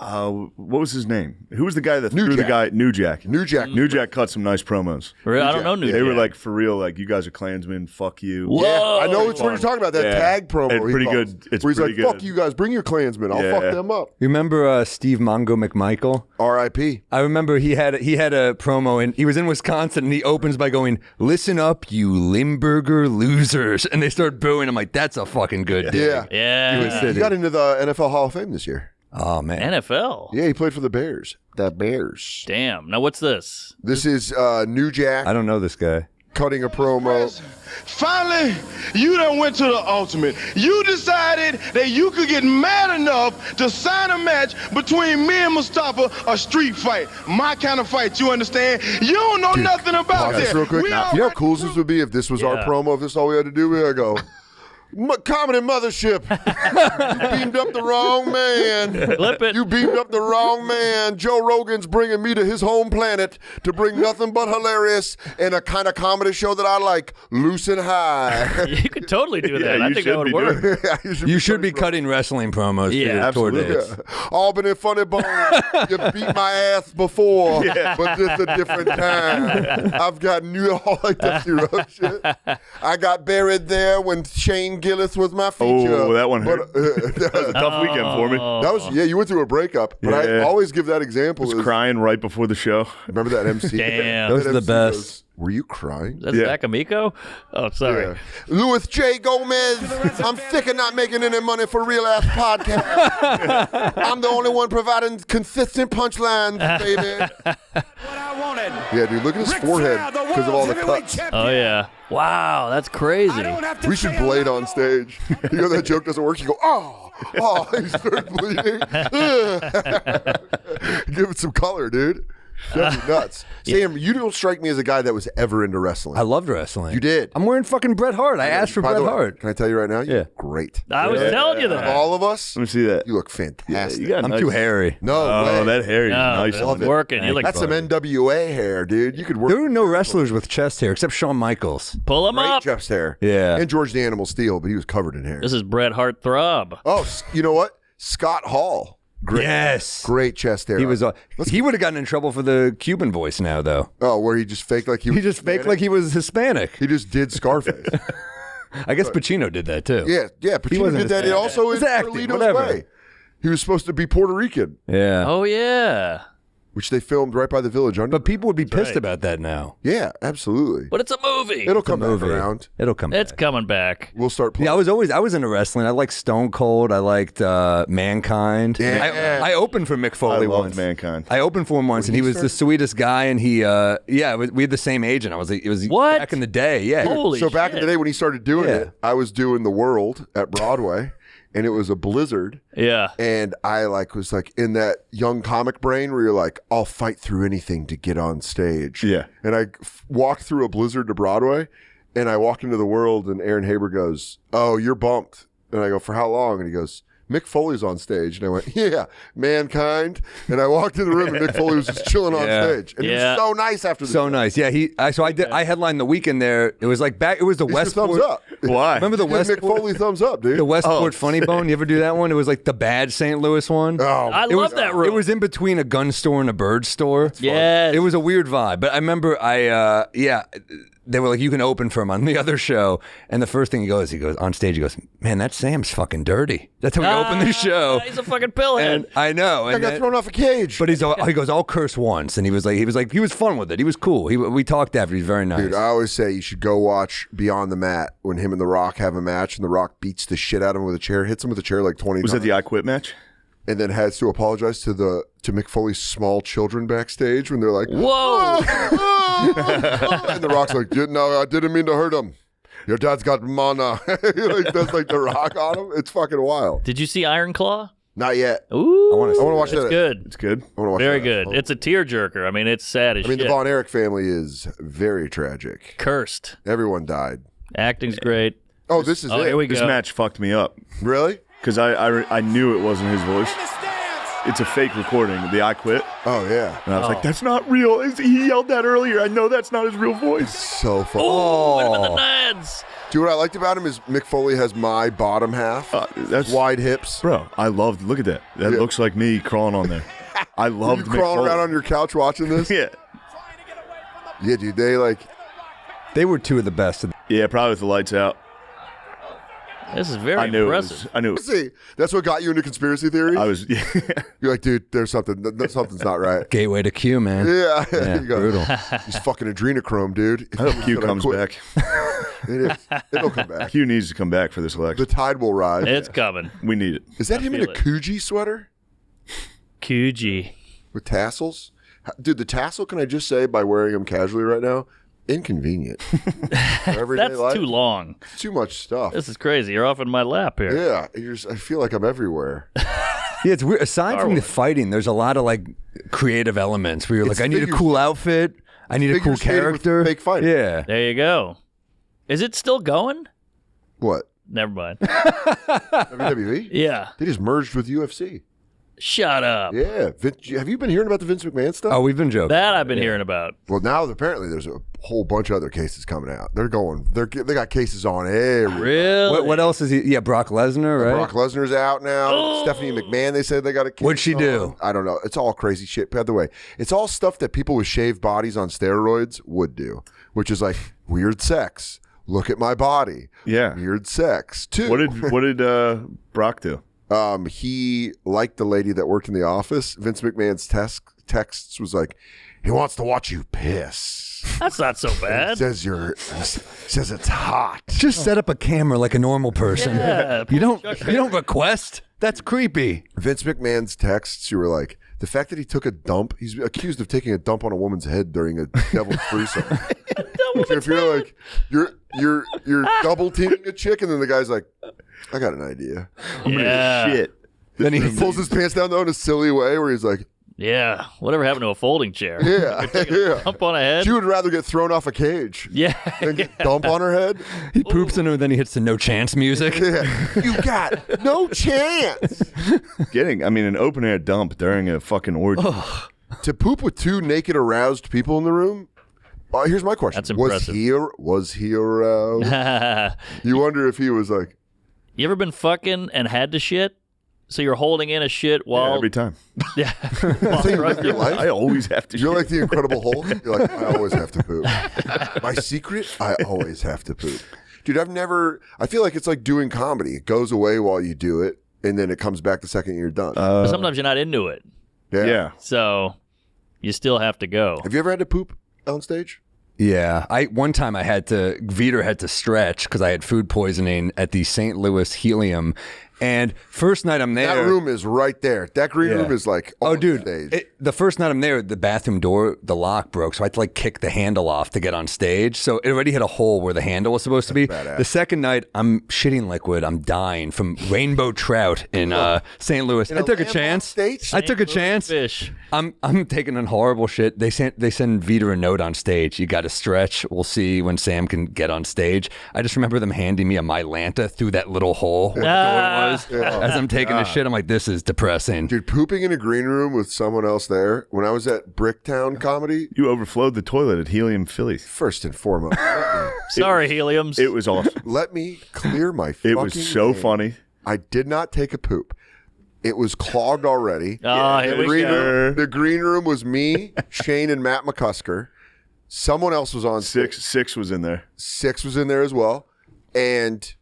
what was his name? Who was the guy that
New
threw the
Jack.
guy? New Jack.
New Jack.
New Jack cut some nice promos.
I don't know New
They were
Jack.
like, for real, like, you guys are Klansmen, fuck you.
Whoa.
Yeah, I know it's what you're talking about. That
Yeah.
tag promo.
It's
he
pretty
calls,
good. It's
where he's
pretty
like, fuck
good.
you guys, bring your Klansmen. I'll
Yeah.
fuck them up.
You remember Steve Mongo McMichael?
R.I.P.
I remember he had a promo and he was in Wisconsin and he opens by going, "Listen up, you Limburger losers," and they start booing. I'm like, that's a fucking good dig.
Yeah.
Yeah.
He got into the NFL Hall of Fame this year.
Oh man.
NFL.
Yeah, he played for the Bears. The Bears.
Damn. Now what's this?
This is New Jack
I don't know this guy.
cutting a promo.
Finally, you done went to the ultimate. You decided that you could get mad enough to sign a match between me and Mustafa, a street fight. My kind of fight, you understand? You don't know nothing about
Pause this
that.
real quick.
We
You know how
already-
cool this would be if this was our
Yeah.
promo, if this is all we had to do? We'd go, Comedy Mothership, you beamed up the wrong man.
Flip it.
You beamed up the wrong man. Joe Rogan's bringing me to his home planet to bring nothing but hilarious and a kind of comedy show that I like, loose and high.
You could totally do that.
Yeah,
I
you
think that
should
would
be
work.
doing
You should be cutting wrestling promos.
Yeah,
toward
absolutely.
it.
Albany Funny Bone, you beat my ass before, but this a different time. I've got new all like Dusty Rhodes shit. I got buried there when Shane Gillis was my feature.
Oh, that one
But,
hurt. That was a tough weekend for me.
that was you went through a breakup, but I
Yeah.
always give that example.
I was
as-
crying right before the show.
Remember that MC?
Damn.
Those
That
are the
MC
best.
goes, were you crying?
That's
Yeah.
Zach Amico? Oh, sorry.
Yeah. Louis J. Gomez, I'm sick of not making any money for real ass podcasts. I'm the only one providing consistent punchlines, baby. Yeah, dude, look at his forehead because of all the cuts.
Oh, yeah. Wow, that's crazy.
We should blade on stage. You know that joke doesn't work. You go, oh, he started bleeding. Give it some color, dude. That'd be nuts. Sam, you don't strike me as a guy that was ever into wrestling.
I loved wrestling.
You did.
I'm wearing fucking Bret Hart. I asked for
By
Bret
the way,
Hart.
Can I tell you right now? You
Yeah.
look great.
I was telling you
Of
that.
all of us,
Let me see that.
you look fantastic.
You got
I'm
nice.
too hairy.
No
Oh,
way.
that hair is
No,
nice.
it's
on it.
working. You look
That's some NWA hair, dude. You could work.
There were no wrestlers with chest hair except Shawn Michaels.
Pull him
Great
up.
Jeff's hair.
Yeah.
And George the Animal Steel, but he was covered in hair.
This is Bret Hart Throb.
Oh, you know what? Scott Hall. Great.
Yes.
Great chest hair.
He was. He would have gotten in trouble for the Cuban voice now, though.
Oh, where he just faked like he was.
He just faked like he was Hispanic.
He just did Scarface.
I guess Pacino did that too.
yeah. Pacino
wasn't
did that.
Hispanic.
Also
It's
in
acting,
Carlito's
whatever.
Way. He was supposed to be Puerto Rican,
Yeah.
Oh, yeah.
which they filmed right by the Village Under.
But people would be pissed
right.
about that now.
Yeah, absolutely.
But it's a movie.
It'll come back
Movie.
around.
It'll come.
It's
back.
coming back.
We'll start playing.
Yeah, I was into wrestling. I liked Stone Cold. I liked Mankind.
Yeah.
I opened for Mick Foley
I loved
once.
Mankind.
I opened for him once, and he was the sweetest guy. And he, we had the same agent. It was
What?
back in the day. Yeah.
Holy
So back in
shit.
the day when he started doing
Yeah.
it, I was doing The World at Broadway, and it was a blizzard.
Yeah.
And I was in that young comic brain where you're like, I'll fight through anything to get on stage.
Yeah.
And I walked through a blizzard to Broadway, and I walk into The World, and Aaron Haber goes, "Oh, you're bumped." And I go, "For how long?" And he goes, "Mick Foley's on stage." And I went, "Yeah, Mankind." And I walked in the room, and Mick Foley was just chilling on
Yeah.
stage. And he
Yeah.
was so nice after the
So
show.
nice. Yeah. I headlined the weekend there. It was like back. It was the
He's your
Westport.
thumbs up.
Why?
Remember the
Give Mick
Westport?
Foley thumbs up, dude.
The Westport
Oh.
Funny Bone. You ever do that one? It was like the bad St. Louis one.
Oh,
I
It
love
was,
that room.
It was in between a gun store and a bird store.
Yes.
It was a weird vibe. But I remember they were like, you can open for him on the other show. And the first thing he goes on stage, he goes, "Man, that Sam's fucking dirty." That's how he open the show.
He's a fucking pillhead.
And I know.
I
And
got thrown off a cage.
But he goes, I'll curse once. And he was fun with it. He was cool. We talked after. He's very nice.
Dude, I always say you should go watch Beyond the Mat when him and The Rock have a match and The Rock beats the shit out of him with a chair, hits him with a chair like 20 times.
Was that the I Quit match?
And then has to apologize to Mick Foley's small children backstage when they're like,
Whoa!
and The Rock's like, no, I didn't mean to hurt him. Your dad's got mana. Like, that's like The Rock on him. It's fucking wild.
Did you see Iron Claw?
Not yet.
Ooh,
I want to
watch that.
it's good.
It's good.
I want to watch
Very
that.
good. It's a tearjerker. I mean, it's sad as
I mean,
shit.
the Von Erich family is very tragic.
Cursed.
Everyone died.
Acting's great.
Oh, this is it.
Here we
This
go.
match fucked me up
Really?
because I knew it wasn't his voice. It's a fake recording. The I Quit.
Oh, yeah.
And I was like, that's not real. He yelled that earlier. I know that's not his real voice.
So fun.
Oh, hit him in the nads.
Dude, what I liked about him is Mick Foley has my bottom half.
That's
wide hips.
Bro, I loved. Look at that. That
Yeah.
looks like me crawling on there. I
You
loved Mick
crawling
Foley.
around on your couch watching this?
Yeah.
Yeah, dude. They
were two of the best.
Yeah, probably with the lights out.
This is very
I knew
impressive.
I knew it was.
See, that's what got you into conspiracy theories?
I was. Yeah.
You're like, dude, there's something's not right.
Gateway to Q, man.
Yeah.
Yeah,
You go,
brutal.
He's fucking adrenochrome, dude.
I hope Q comes back.
It is. It'll come back.
Q needs to come back for this
The
election.
tide will rise.
It's coming.
We need it.
Is that him in a
feel it.
Coogee sweater
QG.
with tassels? Dude, the tassel, can I just say, by wearing them casually right now, inconvenient. For everyday
That's
life,
too long.
too much stuff.
This is crazy. You're off in my lap here.
Yeah, I feel like I'm everywhere.
Yeah, it's weird. Aside from the fighting, there's a lot of like creative elements where you're
It's
like, I need a
figure-
cool outfit. I need a cool
figure skating with
character.
fake fighting.
Yeah.
There you go. Is it still going?
What?
Never mind.
WWE?
Yeah.
They just merged with UFC.
Shut up.
Yeah. Have you been hearing about the Vince McMahon stuff?
Oh, we've been joking.
That I've been hearing about.
Well, now apparently there's a whole bunch of other cases coming out. They got cases on every.
Really?
What else is he? Yeah, Brock Lesnar, right?
Brock Lesnar's out now. Stephanie McMahon, they said they got a case.
What'd she do?
I don't know. It's all crazy shit. By the way, it's all stuff that people with shaved bodies on steroids would do, which is like weird sex. Look at my body.
Yeah.
Weird sex too.
What did Brock do?
He liked the lady that worked in the office. Vince McMahon's texts was like, he wants to watch you piss.
That's not so
He
bad.
says says it's hot.
Just set up a camera like a normal person.
Yeah,
you don't request. That's creepy.
Vince McMahon's texts, you were like, the fact that he took a dump, he's accused of taking a dump on a woman's head during a devil's threesome. If you're like, you're double teaming a chick, and then the guy's like, I got an idea.
Yeah.
Shit.
Then he pulls his pants down though in a silly way where he's like,
Yeah. Whatever happened to a folding chair?
yeah.
Dump on a head?
She would rather get thrown off a cage
Yeah.
than get dump on her head.
He poops in her, then he hits the no chance music.
Yeah. You got no chance.
An open air dump during a fucking orgy.
To poop with two naked aroused people in the room? Here's my question.
That's impressive.
Was he aroused? You wonder if he was like,
You ever been fucking and had to shit? So you're holding in a shit while...
Yeah, every time.
Yeah.
that's how you live your life?
I always have to.
You're like the Incredible Hulk. You're like, I always have to poop. My secret, I always have to poop. Dude, I feel like it's like doing comedy. It goes away while you do it, and then it comes back the second you're done.
But sometimes you're not into it.
Yeah.
So you still have to go.
Have you ever had to poop on stage?
Yeah, one time Vitor had to stretch because I had food poisoning at the St. Louis Helium, and first night I'm there.
That room is right there. That green room is like,
oh, dude,
stage.
the first night I'm there, the bathroom door, the lock broke, so I had to like kick the handle off to get on stage. So it already had a hole where the handle was supposed to be.
badass.
The second night, I'm shitting liquid. I'm dying from rainbow trout in St. Louis. I took a chance.
State?
I took a chance.
Fish.
I'm taking in horrible shit. They send Vitor a note on stage. You got to stretch. We'll see when Sam can get on stage. I just remember them handing me a Mylanta through that little hole where the door was. As I'm taking a shit, I'm like, this is depressing.
Dude, pooping in a green room with someone else there. When I was at Bricktown Comedy,
You overflowed the toilet at Helium Philly.
first and foremost,
Sorry, Heliums.
It was awesome.
let me clear my fucking
It was so
name.
funny.
I did not take a poop. It was clogged already.
Oh, here
the,
we
green
go.
room, the green room was me, Shane, and Matt McCusker. Someone else was on
Six was in there.
Six was in there as well. And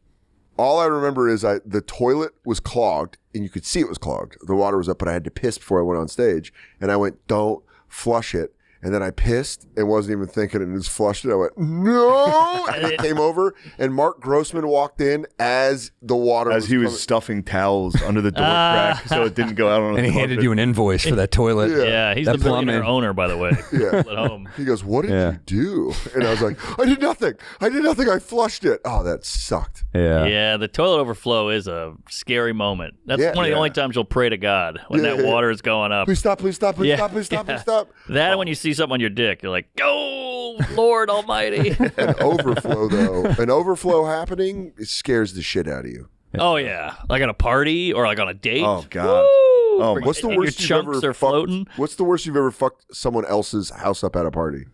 all I remember is the toilet was clogged. and you could see it was clogged. The water was up, but I had to piss before I went on stage. And I went, don't flush it. And then I pissed and wasn't even thinking and just flushed it. I went, no. And I came over and Mark Grossman walked in as the water
As he was
coming.
stuffing towels under the door crack so it didn't go out on the
And he
carpet.
handed you an invoice for that toilet.
Yeah, he's
That
the billionaire
plumbing.
owner, by the way.
Yeah.
At home.
He goes, what did you do? And I was like, I did nothing. I flushed it. Oh, that sucked.
Yeah.
Yeah, the toilet overflow is a scary moment. That's
Yeah.
one of the only times you'll pray to God when that water is going up.
Please stop, please stop, please
Yeah.
stop, please stop,
Yeah.
please stop.
That and when you see something on your dick, you're like, "Go, Lord Almighty!"
An overflow, though. An overflow happening, it scares the shit out of you.
Oh yeah, like at a party or like on a date.
Oh, God.
Woo!
Oh, my-
What's the
And your
worst you've
chunks
ever
are floating?
What's the worst you've ever fucked someone else's house up at a party?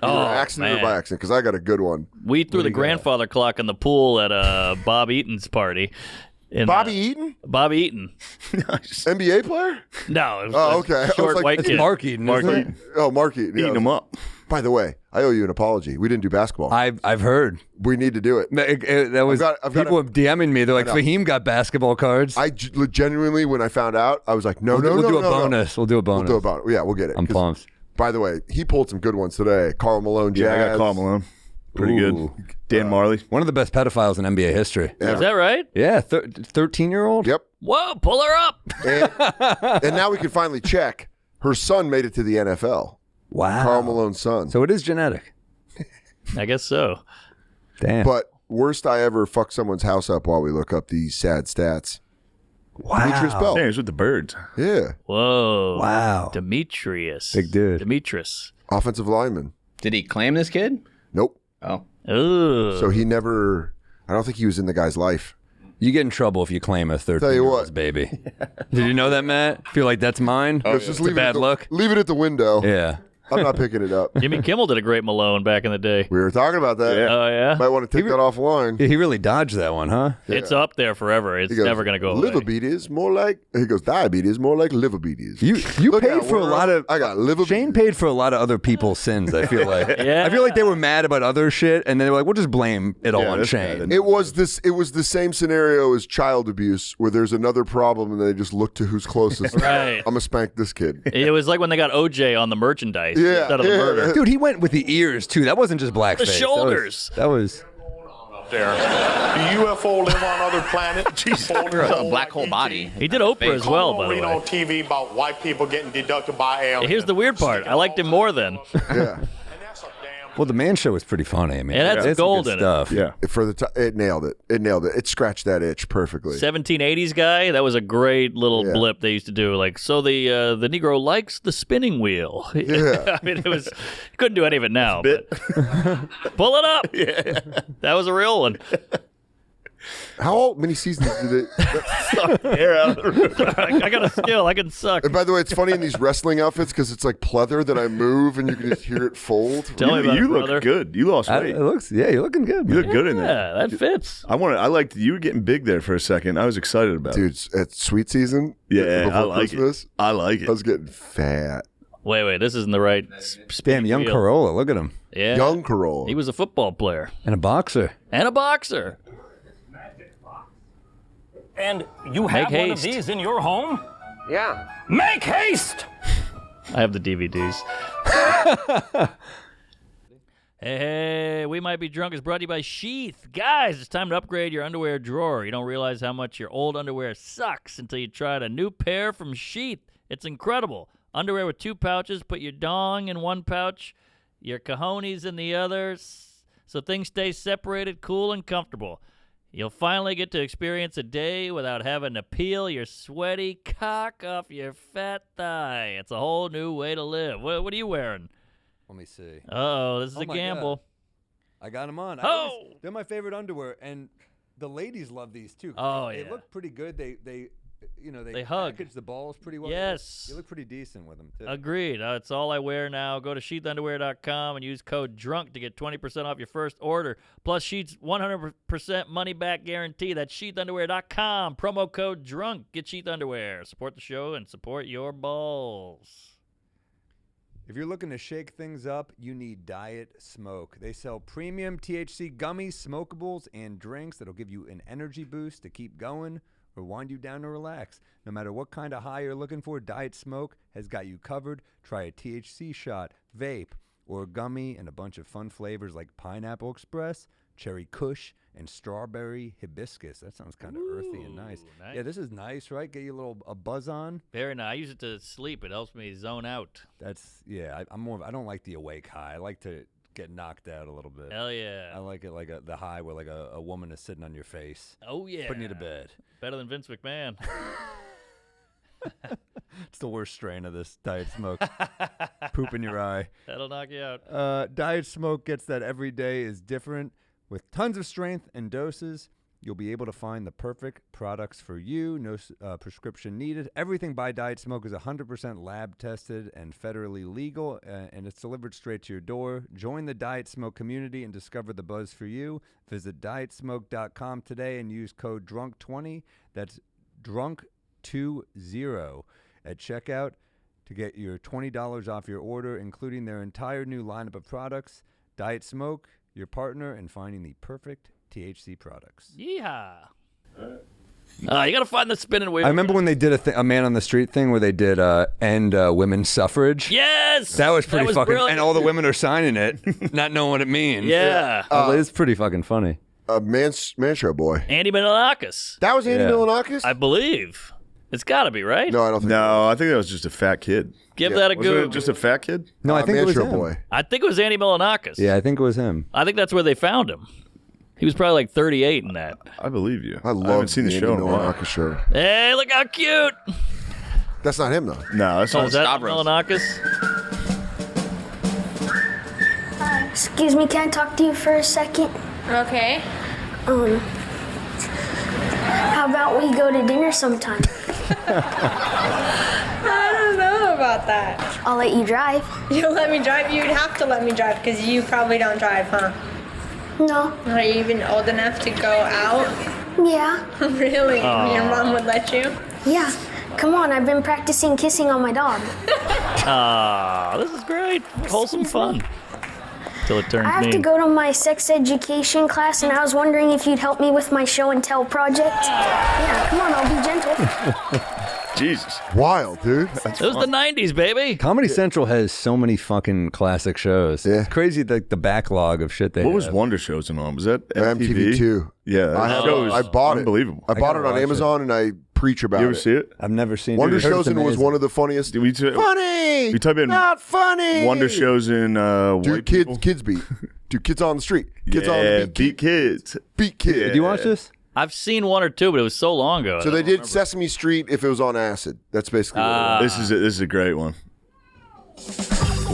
Either
Oh,
accident
man.
or by accident, because I got a good one.
We threw the
you got?
grandfather clock in the pool at Bob Eaton's party.
Bobby Eaton?
Bobby Eaton.
NBA player?
No, it was
Oh,
a
okay. I was
short
like,
white
It's
kid.
Mark Eaton.
Mark
isn't it?
Eaton.
Oh, Mark Eaton.
Eating them up.
By the way, I owe you an apology. We didn't do basketball.
I've heard.
We need to do it.
That was
I've got
people were DMing me. They're like,
know.
Fahim got basketball cards.
I genuinely, when I found out, I was like, no,
we'll
no,
do
no,
a
no, no.
bonus. We'll do a bonus.
We'll do a bonus. Yeah, we'll get it.
I'm
'Cause,
pumped.
By the way, he pulled some good ones today. Carl Malone, Jazz.
Yeah, I got Carl Malone. Pretty
Ooh.
good. Dan Marley.
One of the best pedophiles in NBA history.
Is that right?
Yeah, 13-year-old.
Yep.
Whoa, pull her up.
And now we can finally check. Her son made it to the NFL.
Wow.
Carl Malone's son.
So it is genetic.
I guess so.
Damn.
But worst I ever fucked someone's house up while we look up these sad stats. Demetrius Bell.
Yeah, he's with the birds.
Yeah.
Whoa.
Wow.
Demetrius.
Big dude.
Demetrius.
Offensive lineman.
Did he claim this kid?
Nope.
Oh.
Ooh.
So he never, I don't think he was in the guy's life.
You get in trouble if you claim a
Tell you
13-year-old's
what.
baby. Did you know that, Matt? Feel like that's mine?
Let's just
It's a
leave it at
bad
the-
look.
Leave it at the window.
Yeah.
I'm not picking it up.
Jimmy Kimmel did a great Malone back in the day.
We were talking about that.
Oh, yeah?
Might want to take that offline.
He really dodged that one, huh?
It's up there forever. It's
He goes,
never going to go away.
Liverbeaties, more like, he goes, diabetes, more like liverbeaties.
You
Look
paid
out,
for a
world.
lot of.
I got liver.
Shane paid for a lot of other people's sins. I feel like.
Yeah.
I feel like they were mad about other shit, and they were like, "We'll just blame it all
Yeah,
on
this
Shane."
guy
It was the same scenario as child abuse, where there's another problem and they just look to who's closest.
Right.
I'm gonna spank this kid.
It was like when they got OJ on the merchandise
Yeah,
instead of the
yeah.
murder.
Dude, he went with the ears too. That wasn't just blackface.
The shoulders.
That was.
There. Do UFO live on other planets? Jesus.
A black hole body.
He did Oprah as well, by the
read on
way.
TV about white people getting deducted by aliens.
Here's the weird part. I liked him more then.
Yeah.
And that's a damn.
Well, the Man Show was pretty funny. I mean,
It had some
it's some
gold
good
in it.
stuff.
Yeah.
For the it nailed it. It nailed it. It scratched that itch perfectly.
1780s guy, that was a great little
Yeah.
blip they used to do. Like, so the Negro likes the spinning wheel.
Yeah.
I mean, it was, you couldn't do any of it now. But pull it up. Yeah. That was a real one.
How many seasons did it?
I got a skill. I can suck.
And by the way, it's funny in these wrestling outfits because it's like pleather that I move and you can just hear it fold.
Tell me about
You
it,
look
brother.
good. You lost weight.
It looks. Yeah, you're looking good.
You
Man.
look good in there.
Yeah, that fits.
I liked you were getting big there for a second. I was excited about it.
Dude, at sweet season,
Yeah,
before
I like
Christmas,
it. I like
I
it.
was getting fat.
Wait, this isn't the right
Damn,
spinning
young
wheel.
Corolla. Look at him.
Yeah.
Young Corolla.
He was a football player
And a boxer.
and a boxer.
And you have
Make
one of
haste.
these in your home?
Yeah.
Make haste!
I have the DVDs. Hey, We Might Be Drunk is brought to you by Sheath. Guys, it's time to upgrade your underwear drawer. You don't realize how much your old underwear sucks until you tried a new pair from Sheath. It's incredible. Underwear with 2 pouches. Put your dong in one pouch, your cojones in the other, so things stay separated, cool, and comfortable. You'll finally get to experience a day without having to peel your sweaty cock off your fat thigh. It's a whole new way to live. What are you wearing?
Let me see.
Uh-oh, this is a
my
gamble.
I got them on.
Oh!
They're my favorite underwear, and the ladies love these too.
Oh,
They
yeah.
look pretty good. They
They hug.
package the balls pretty well.
Yes.
They look pretty decent with them too.
Agreed. It's all I wear now. Go to sheathunderwear.com and use code DRUNK to get 20% off your first order. Plus Sheath's 100% money-back guarantee. That's sheathunderwear.com. Promo code DRUNK. Get Sheath Underwear. Support the show and support your balls.
If you're looking to shake things up, you need Diet Smoke. They sell premium THC gummies, smokables, and drinks that'll give you an energy boost to keep going or wind you down to relax. No matter what kind of high you're looking for, Diet Smoke has got you covered. Try a THC shot, vape, or gummy, and a bunch of fun flavors like Pineapple Express, Cherry Kush, and Strawberry Hibiscus. That sounds kind of earthy and nice. Yeah, this is nice, right? Get you a buzz on.
Very nice. I use it to sleep. It helps me zone out.
I don't like the awake high. I like to get knocked out a little bit.
Hell yeah.
I like it like the high where like a woman is sitting on your face.
Oh yeah.
Putting you to bed.
Better than Vince McMahon.
It's the worst strain of this Diet Smoke. Poop in your eye.
That'll knock you out.
Diet Smoke gets that every day is different. With tons of strength and doses, you'll be able to find the perfect products for you. No prescription needed. Everything by Diet Smoke is 100% lab tested and federally legal, and it's delivered straight to your door. Join the Diet Smoke community and discover the buzz for you. Visit dietsmoke.com today and use code DRUNK20. That's DRUNK20 at checkout to get your $20 off your order, including their entire new lineup of products. Diet Smoke, your partner in finding the perfect THC products.
Yeehaw. You got to find the spinning wheel.
I remember when they did a Man on the Street thing where they did end women's suffrage.
Yes!
That was pretty fucking...
brilliant.
And all the women are signing it, not knowing what it means.
Yeah.
It's pretty fucking funny.
Man Show Boy.
Andy Milonakis.
That was Andy Milonakis?
I believe. It's got to be, right?
No, I don't think
No, I think that was just a fat kid.
Give that a
Wasn't
go.
it just a fat kid?
No, I think it was
Show
him.
Boy.
I think it was Andy Milonakis.
Yeah, I think it was him.
I think that's where they found him. He was probably like 38 in that.
I believe you.
I love
haven't seen the show in a while.
Milonakis show.
Hey, look how cute.
That's not him, though.
No, that's
Oh,
not
is that
Stavros.
Milonakis?
Excuse me, can I talk to you for a second?
Okay.
How about we go to dinner sometime?
I don't know about that.
I'll let you drive.
You'll let me drive? You'd have to let me drive because you probably don't drive, huh?
No.
Are you even old enough to go out?
Yeah.
Really? Your mom would let you?
Yeah. Come on, I've been practicing kissing on my dog.
This is great. Wholesome fun. Till it turns
I have
mean.
to go to my sex education class, and I was wondering if you'd help me with my show and tell project. Yeah, come on, I'll be gentle.
Jesus.
Wild, dude.
It was the 90s, baby.
Comedy Central has so many fucking classic shows.
Yeah.
It's crazy the backlog of shit they
What was
have.
Wonder Chosen on? Was that
MTV 2.
Yeah, that show is
I bought
unbelievable.
it. I bought
gotta
it on
watch
Amazon, and I preach about
You ever
it.
see it?
I've never seen
Wonder
it. Dude,
Chosen was one of the funniest. Funny!
You type in
Not funny!
Wonder Chosen
Dude,
white people.
kids beat. Dude, kids on the street. Kids on
Yeah,
the beat.
beat kids.
Beat kids.
Did you watch this?
I've seen one or two, but it was so long ago.
So they did Sesame Street if it was on acid. That's basically what it was.
This is a great one.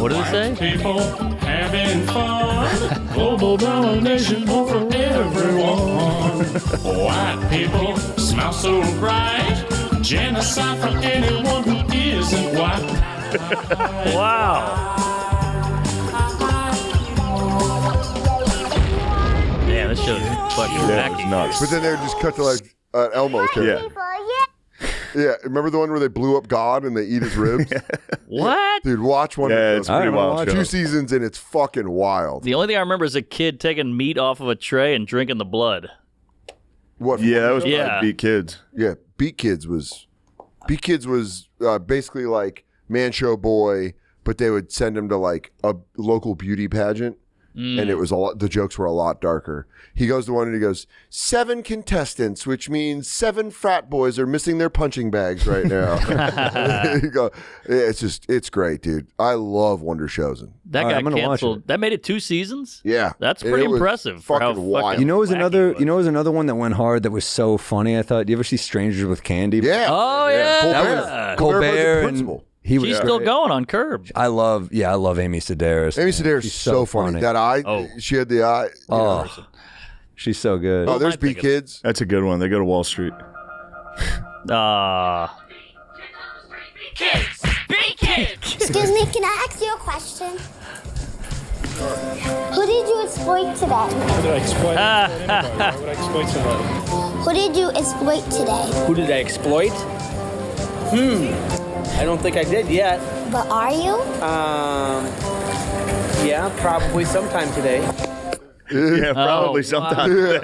What did it say?
People having fun. Global domination over everyone. White people smile so bright. Genocide for anyone who isn't white.
Wow. Man, this show's fucking
Yeah, it was
wacky.
nuts.
But then they would just cut to like Elmo character.
Yeah.
Yeah, remember the one where they blew up God and they eat his ribs?
What?
Dude, watch one.
Yeah, it's pretty wild.
Two
show.
seasons and it's fucking wild.
The only thing I remember is a kid taking meat off of a tray and drinking the blood.
What?
Yeah, that was
Yeah.
probably Beat Kids.
Yeah, Beat Kids was basically like Man Show Boy, but they would send him to like a local beauty pageant, and it was the jokes were a lot darker. He goes to one and he goes, 7 contestants, which means 7 frat boys are missing their punching bags right now. You go, it's great, dude. I love Wonder Chosen.
That
All right,
got
I'm gonna watch
canceled.
it.
That made it 2 seasons?
Yeah,
That's
And
pretty
it was
impressive for how
Fucking wild.
fucking
You know, was
wacky
another.
it was.
You know, was another one that went hard that was so funny. I thought. Do you ever see Strangers with Candy?
Yeah.
Oh, yeah.
Colbert.
That was
Colbert was the
Colbert and
principal.
he was
She's still
great.
going on Curb.
I love Amy Sedaris.
Amy
man.
Sedaris
She's
is so funny. That eye,
Oh.
she had the eye. you know.
Oh, she's so good.
Oh, there's
am I
Beat
thinking?
Kids.
That's a good one. They go to Wall Street.
Excuse me, can I ask you a question? Who did you exploit today?
Why would I exploit anybody? Why would I exploit somebody?
Who did you exploit today?
Who did I exploit? I don't think I did yet.
But are you?
Yeah, probably sometime today.
Yeah, probably sometime.
No,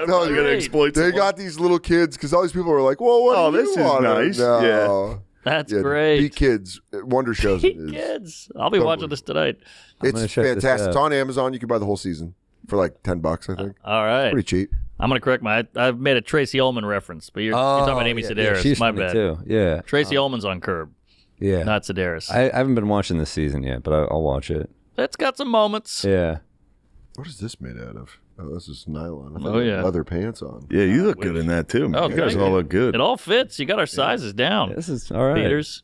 Probably gonna exploit.
They
someone.
got these little kids because all these people are like, "Well, what?
Oh,
do
this
you
is
want?"
nice.
No.
That's
Yeah,
great.
Beat Kids, Wonder Shows. It is.
Kids. I'll be watching this tonight.
gonna
It's
check this
fantastic.
out.
It's on Amazon. You can buy the whole season for like $10, I think.
All right.
Pretty cheap.
I'm going to correct I've made a Tracy Ullman reference, but you're talking about Amy Sedaris.
she's
My
funny
bad.
too. Yeah,
Tracy Ullman's on Curb,
yeah.
not Sedaris.
I haven't been watching this season yet, but I'll watch it.
It's got some moments.
Yeah.
What is this made out of? Oh, this is nylon. I
Oh,
thought you had
yeah.
leather pants on.
Yeah, you look good in that too, man.
Oh,
You guys
thank
all
you.
look good.
It all fits. You got our sizes down.
This is all right.
Peters.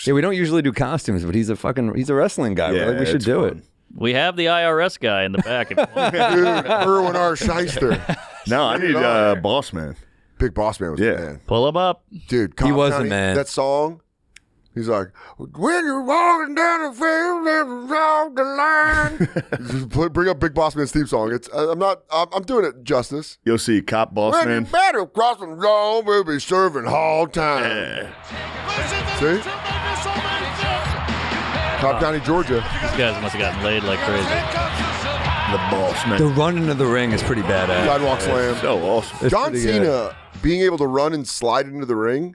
Yeah, we don't usually do costumes, but he's a wrestling guy.
Yeah,
We're like, we should
it's
do
fun.
it.
We have the IRS guy in the back. If you want.
Dude, Erwin R. Shyster.
No, I need Boss Man.
Big Boss Man was the man.
Pull him up.
Dude,
He was the
County,
man.
That song, he's like, when you're walking down the field, never walk the line. Just bring up Big Boss Man's theme song. I'm doing it justice.
You'll see Cop Boss
When
Man.
you better cross the road, we'll be serving all time. See? Cobb County, Georgia.
These guys must have gotten laid like crazy.
The Boss Man.
The run into the ring is pretty badass.
Sidewalk slam.
So awesome.
It's
John
pretty
Cena
good.
being able to run and slide into the ring,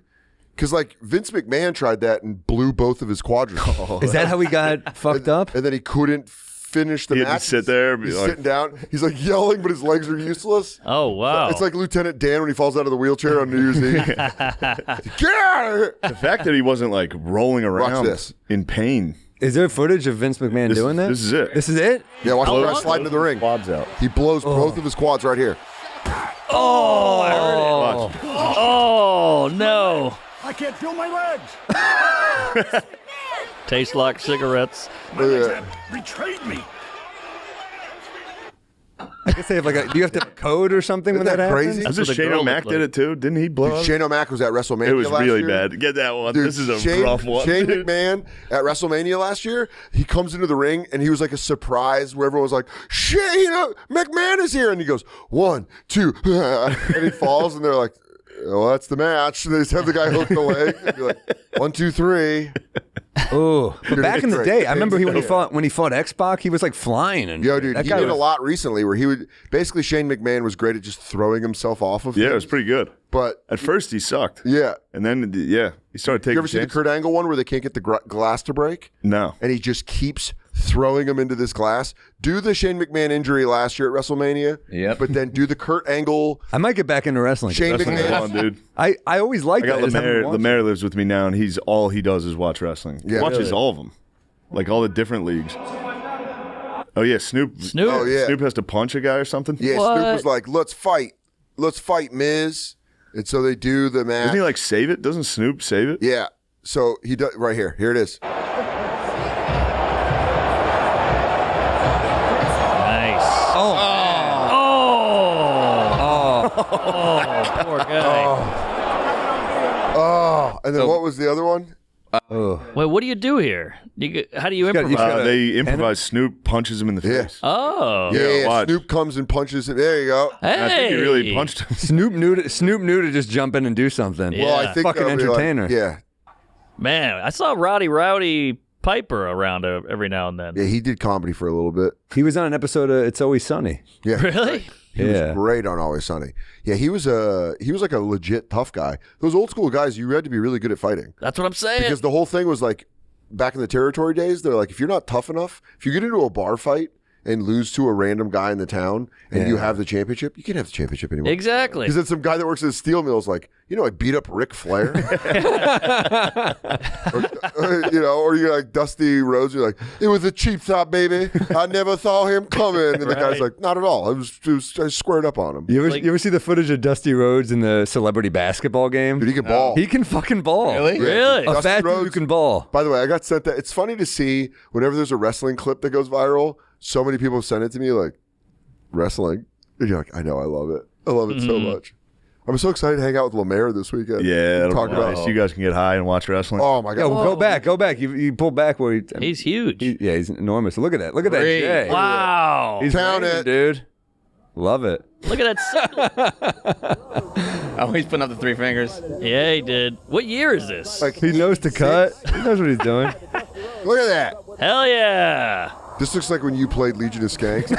because like Vince McMahon tried that and blew both of his quadrants.
Is that how he got fucked up?
And then he couldn't finish the
He had
match.
to sit there and be
He's
like-
sitting down. He's like yelling, but his legs are useless.
Oh, wow.
It's like Lieutenant Dan when he falls out of the wheelchair on New Year's Eve. Get out of here!
The fact that he wasn't like rolling around
this.
in pain.
Is there footage of Vince McMahon doing that?
This is it.
This is it?
Yeah, watch the
Blows-
guy slide into the ring.
Quads out.
He blows both of his quads right here.
Oh, I heard it.
Watch.
Oh, no.
I can't feel my legs.
Tastes like cigarettes.
Betrayed me.
I guess they have like do you have to have a code or something when
Isn't
that
that crazy?
happens?
That's
That's
what
what the
Shane
girl
O'Mac
looked
did
like.
it too. Didn't he blow
Dude,
up?
Shane O'Mac was at WrestleMania
It was
last
really
year.
bad. Get that one.
Dude,
This is a
Shane,
rough one.
Shane
dude.
McMahon at WrestleMania last year, he comes into the ring and he was like a surprise where everyone was like, Shane McMahon is here. And he goes, 1, 2, and he falls and they're like, well, that's the match. And they just have the guy hook the leg. And be like, 1, 2, 3.
Oh, but back
it's
in the
great.
day, I remember when he fought X-Pac, he was like flying and
Yo, dude,
that
he
guy
did a
was-
lot recently where he would basically Shane McMahon was great at just throwing himself off of
Yeah, it
things.
was pretty good.
But
At first, he sucked.
yeah.
And then, he started taking
You ever see the
chances.
Kurt Angle one where they can't get the glass to break?
No.
And he just keeps throwing him into this glass. Do the Shane McMahon injury last year at WrestleMania.
Yep.
But then do the Kurt Angle.
I might get back into wrestling.
Shane
Wrestling's
McMahon.
fun, dude.
I always liked
I got
that. I just haven't
Lemaire.
watched
Lemaire lives with me now, and all he does is watch wrestling. He
Yeah.
watches
Really?
all of them, like all the different leagues. Oh yeah, Snoop.
Oh, yeah.
Snoop has to punch a guy or something.
Yeah,
What?
Snoop was like, let's fight Miz. And so they do the match.
Doesn't he like save it? Doesn't Snoop save it?
Yeah. So he does right here. Here it is.
Nice.
Oh.
Oh, poor guy.
Oh, and then what was the other one?
Wait, what do you do here? How do you
got-
improvise?
gotta-
They improvise. Snoop punches him in the
Yeah.
face.
Oh.
Yeah,
watch.
Snoop comes and punches him. There you go.
Hey.
I think he really punched him.
Snoop knew to just jump in and do something.
Yeah.
Well, I think
Fucking
that'll be like-
entertainer.
yeah.
Man, I saw Rowdy Piper around every now and then.
Yeah, he did comedy for a little bit.
He was on an episode of It's Always Sunny.
Yeah.
Really?
He was great on Always Sunny. Yeah, he was like a legit tough guy. Those old school guys, you had to be really good at fighting.
That's what I'm saying.
Because the whole thing was like, back in the territory days, they're like, if you're not tough enough, if you get into a bar fight and lose to a random guy in the town and you have the championship, you can't have the championship anymore.
Exactly.
Because then some guy that works at a steel mill is like, I beat up Ric Flair. or you're like Dusty Rhodes, you're like, it was a cheap shot, baby. I never saw him coming. And the guy's like, not at all. I squared up on him.
You ever see the footage of Dusty Rhodes in the celebrity basketball game?
Dude, he can ball.
He can fucking ball.
Really?
Really?
A
Dusty
fat dude who
Rhodes-
can ball.
By the way, I got sent that. It's funny to see whenever there's a wrestling clip that goes viral, so many people send it to me like, wrestling. And you're like, I know, I love it. I love it so much. I'm so excited to hang out with Lemaire this weekend.
Yeah, that'll
Talk
be
about
nice. You guys can get high and watch wrestling.
Oh my
Yeah,
god.
well, go back. You pull back where
He's huge.
he's enormous. Look at that. Look at that.
Great.
Jay.
Wow.
He's
Count
raining,
it.
dude. Love it.
Look at that.
Oh, he's putting up the 3 fingers.
Yeah, he did. What year is this?
Like,
He knows to cut. He knows what he's doing.
look at that.
Hell yeah.
This looks like when you played Legion of Skanks.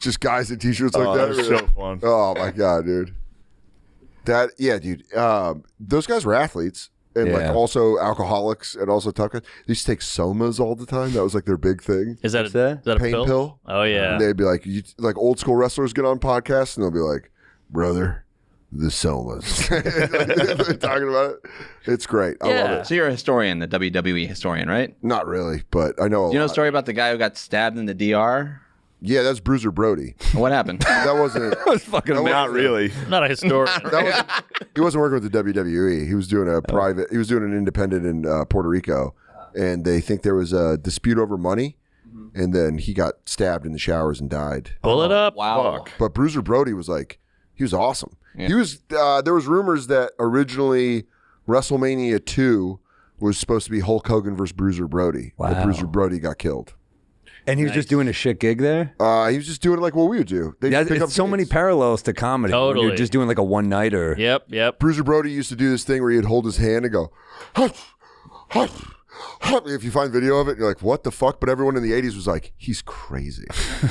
Just guys in t-shirts like that.
That's so fun.
Oh my god, dude. Dude. Those guys were athletes and like also alcoholics and also tough guys. They used to take somas all the time. That was like their big thing.
Is that a
pain pill?
Oh yeah.
And they'd be like, like old school wrestlers get on podcasts and they'll be like, brother, the somas. They're talking about it. It's great. I love it.
So you're a historian, the WWE historian, right?
Not really, but I know.
Do you know the story about the guy who got stabbed in the DR?
Yeah, that's Bruiser Brody.
What happened?
That wasn't.
That was fucking
not really.
Not a historian.
He wasn't working with the WWE. He was doing a private. He was doing an independent in Puerto Rico, and they think there was a dispute over money, and then he got stabbed in the showers and died.
Pull it up.
Wow.
Fuck.
But Bruiser Brody was like, he was awesome. Yeah. He was. There was rumors that originally WrestleMania 2 was supposed to be Hulk Hogan versus Bruiser Brody.
Wow.
But Bruiser Brody got killed.
And he was just doing a shit gig there?
He was just doing it like what we would do.
It's so many parallels to comedy. when
Totally.
You're just doing like a one-nighter.
Yep.
Bruiser Brody used to do this thing where he'd hold his hand and go, hush, hush, hush. If you find video of it, you're like, what the fuck? But everyone in the 80s was like, he's crazy.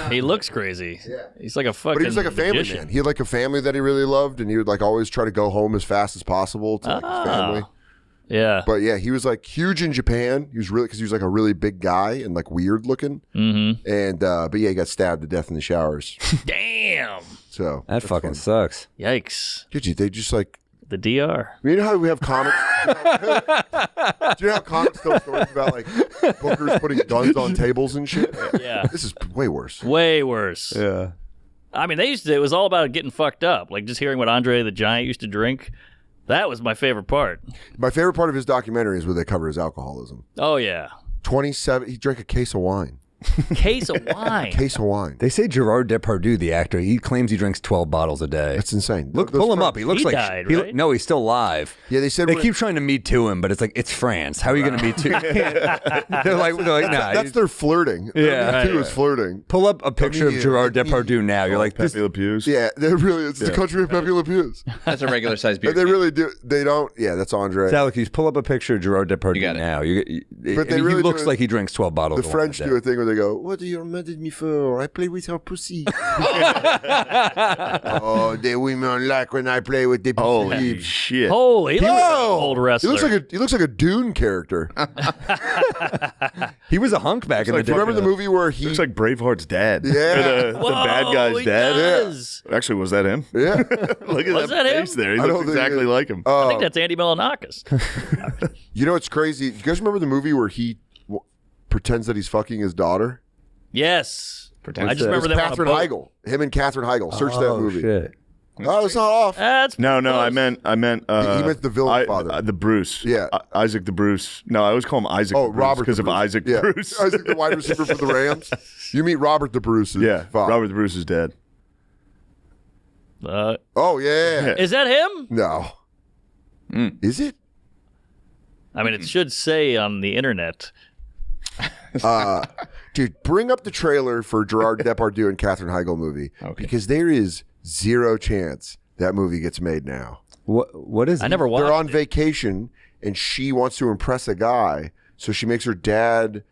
He looks crazy. Yeah. He's like a fucking
But he was like a family
magician.
man. He had like a family that he really loved, and he would like always try to go home as fast as possible to like his family.
Yeah.
But yeah, he was like huge in Japan. He was really, because he was like a really big guy and like weird looking.
Mm-hmm.
And but yeah, he got stabbed to death in the showers.
Damn.
So
That fucking sucks.
Yikes.
Did they just like
The DR.
You know how we have comics? Do you know how comics tell stories about like bookers putting guns on tables and shit?
Yeah.
This is way worse.
Way worse.
Yeah.
I mean, it was all about getting fucked up. Like just hearing what Andre the Giant used to drink. That was my favorite part.
My favorite part of his documentary is where they cover his alcoholism.
Oh, yeah.
27, he drank a case of wine.
Case of wine.
Case of wine.
They say Gerard Depardieu, the actor, he claims he drinks 12 bottles a day.
That's insane.
Look, pull him up. He looks
He
like
died, right?
no, he's still alive.
Yeah, they said
they keep trying to Me Too him, but it's like it's France. How are you going to Me Too? they're like, nah.
That's their flirting.
Yeah,
Me Too is flirting.
Pull up a picture of Gerard Depardieu now. You're like,
Pepe Le Pews.
Yeah, they really. It's the country of Pepe Le Pews.
That's a regular size beer.
And they really do. They don't. Yeah, that's Andre.
Salakis, pull up a picture of Gerard Depardieu
You got it.
now.
But they really
he looks
do it-
like he drinks 12 bottles.
The
of
French
wine
do a thing where they go, "What do you mad at me for? I play with her pussy." Oh, the women like when I play with the pussy.
Holy shit.
Holy, he looks like an old
He
wrestler.
looks like a Dune character.
He was a hunk back in the day.
Remember the movie where he
Looks like Braveheart's dad.
Yeah.
The bad guy's
he
dad.
does.
Actually, was that him?
Yeah.
Look at
Was
that
that him?
face there. He
I don't
looks
think
exactly
it-
like him.
I think that's Andy Milonakis.
You know what's crazy? You guys remember the movie where he pretends that he's fucking his daughter?
Yes. I just
It
remember
was
them on a
Katherine
boat.
Heigl. Him and Katherine Heigl. Search that
Oh,
movie.
shit.
Oh, it's not off.
That's
No,
close.
I meant.
He meant the villain father.
The Bruce.
Yeah.
Isaac the Bruce. No, I always call him Isaac.
Oh,
the Bruce
Robert
because
the
of
Bruce.
Isaac
Yeah.
the Bruce.
Isaac, the wide receiver for the Rams. You meet Robert the Bruce's father.
Robert the Bruce is dead.
Oh, yeah.
Is that him?
No. Is it?
I mean, it should say on the internet.
Dude, bring up the trailer for Gerard Depardieu and Katherine Heigl movie because there is zero chance that movie gets made now.
What is
I never watched
They're on
it.
vacation and she wants to impress a guy, so she makes her dad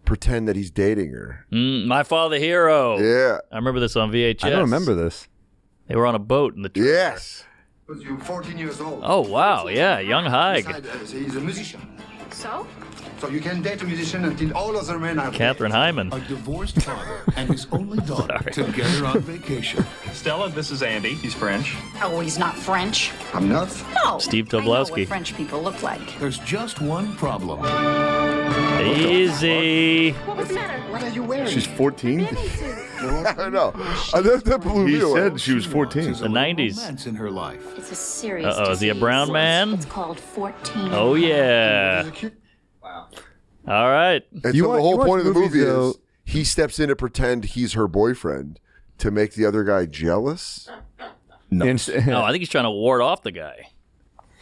pretend that he's dating her.
My Father Hero.
Yeah.
I remember this on VHS.
I don't remember this.
They were on a boat in the trailer.
Yes.
You're 14 years old.
Oh, wow. Yeah, young Haig.
He's a musician.
So?
So you can date a musician until all other men are
Catherine Hyman.
A divorced father and his only daughter together on vacation.
Stella, this is Andy. He's French.
Oh, he's not French.
I'm not.
No.
Steve
I know
Tobolowsky.
what French people look like.
There's just one problem.
Easy.
What was the matter?
What are you wearing?
She's 14.
I know. That blew
He
me away.
said she was 14.
The 90s.
Romance in her life.
It's a serious
Uh-oh, is he a brown
disease.
man?
It's called 14.
Oh, yeah. All right.
And
You
so
want-
the whole
you watch
point of the
movies,
movie
though-
is he steps in to pretend he's her boyfriend to make the other guy jealous.
No, I think he's trying to ward off the guy.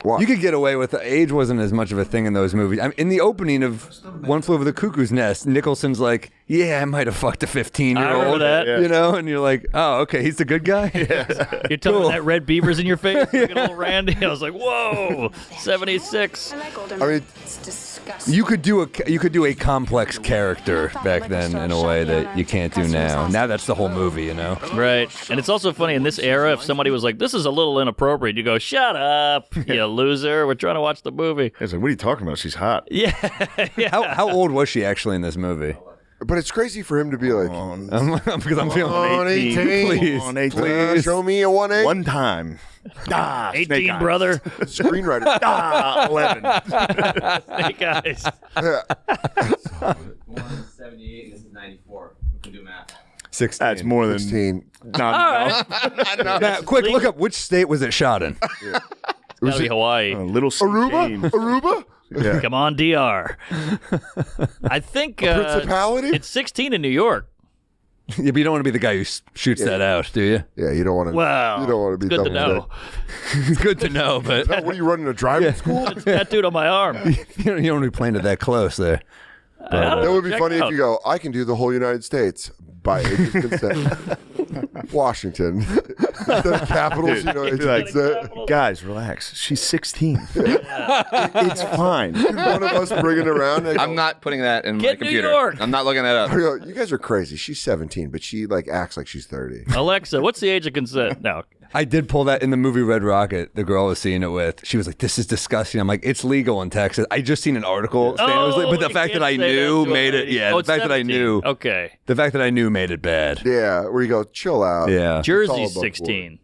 What?
You could get away with age wasn't as much of a thing in those movies. I mean, in the opening of One Flew Over the Cuckoo's Nest, Nicholson's like, "Yeah, I might have fucked a 15-year-old."
I remember that.
You know, and you're like, "Oh, okay, he's the good guy."
You're telling me that red beaver's in your face? Look at old Randy. I was like, whoa, 76.
I mean,
You could do a complex character back then in a way that you can't do now. Now that's the whole movie, you know?
Right. And it's also funny in this era, if somebody was like, this is a little inappropriate, you go, shut up, you loser. We're trying to watch the movie.
It's like, what are you talking about? She's hot.
Yeah.
How old was she actually in this movie?
But it's crazy for him to be like,
because I'm feeling
18.
Please.
Show me a 1-8.
One time.
18, brother.
Screenwriter.
11.
Snake eyes.
178, this is 94. We can do math.
16.
That's more than
16.
No.
Now, quick, look up which state was it shot in?
It's gotta be Hawaii.
Little
Aruba? Aruba?
Yeah.
Come on, DR. I think
Principality?
it's 16 in New York.
Yeah, but you don't want to be the guy who shoots that out, do you?
Yeah, you don't want to.
Well,
you don't want to be
good to
double
know.
It's good to know, but
What are you running a driving school?
It's tattooed on my arm.
you don't want to be playing it that close there.
That would be
Check
funny
it
if
out.
you go, I can do the whole United States by age of consent. Washington. Instead of capitals, you know, age of
Like,
consent.
guys, relax. She's 16. It's fine.
One of us bring it around. And I
I'm
go,
not putting that in
Get
my
New
computer.
York.
I'm not looking that up.
I go, you guys are crazy. She's 17, but she like acts like she's 30.
Alexa, what's the age of consent? No.
I did pull that in the movie Red Rocket. The girl I was seeing it with, she was like, "This is disgusting." I'm like, "It's legal in Texas." I just seen an article saying it was legal, but the
you
fact that
can't
I
say
knew
to a
made it.
lady.
Yeah,
Oh,
the
it's
fact that I
17.
knew.
Okay.
The fact that I knew made it bad.
Yeah, where you go, chill out.
Yeah.
It's all
Jersey's
above
16.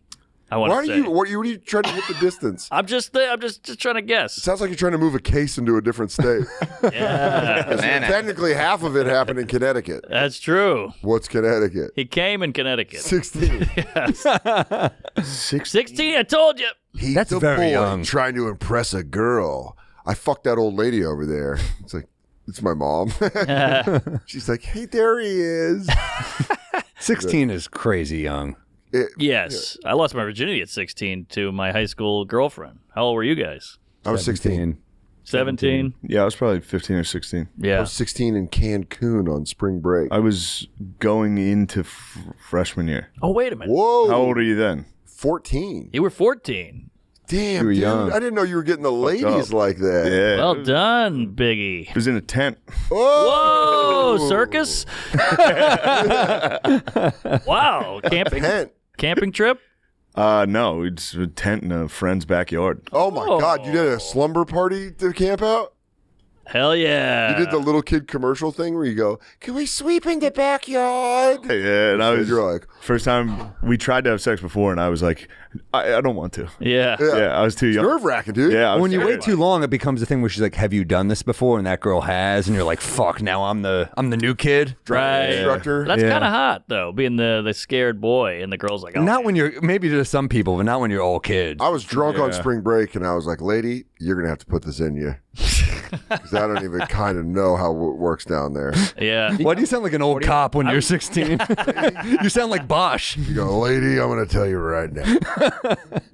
I
board.
want
Why
to
are
say.
you? What are you trying to hit the distance?
I'm just trying to guess.
Sounds like you're trying to move a case into a different state.
Yeah,
Banana.
Technically, half of it happened in Connecticut.
that's true.
What's Connecticut?
He came in Connecticut.
16.
16, I told you.
He's
That's
a
very
boy
young.
trying to impress a girl. I fucked that old lady over there. It's like, it's my mom. She's like, hey, there he is.
16 is crazy young.
Yes. I lost my virginity at 16 to my high school girlfriend. How old were you guys?
I was 16.
17?
Yeah, I was probably 15 or 16.
I
Yeah.
was 16 in Cancun on spring break.
I was going into freshman year.
Oh, wait a minute.
Whoa.
How old are you then?
14.
You were 14.
Damn,
You were
dude.
young.
I didn't know you were getting the ladies like that.
Yeah.
Well done, Biggie.
It was in a tent.
Whoa.
Whoa, circus? Wow.
Tent.
Camping trip?
No, it's a tent in a friend's backyard.
Oh, my God. You did a slumber party to camp out?
Hell yeah.
You did the little kid commercial thing where you go, can we sweep in the backyard?
Yeah, and I was
You're like,
first time we tried to have sex before, and I was like, I don't want to.
Yeah.
Yeah, I was too young.
nerve wracking, dude.
Yeah, I was
When you
scared.
wait too long, it becomes a thing where she's like, "Have you done this before?" And that girl has, and you're like, "Fuck! Now I'm the new kid."
Right.
Instructor.
That's
Yeah.
kind of hot, though, being the scared boy, and the girl's like, oh,
Not when you're maybe to some people, but not when you're all kids.
I was drunk on
Yeah.
spring break, and I was like, lady, you're going to have to put this in you. Because I don't even kind of know how it works down there.
yeah.
Why do you sound like an old cop when you're 16? You sound like Bosch.
You go, lady, I'm going to tell you right now.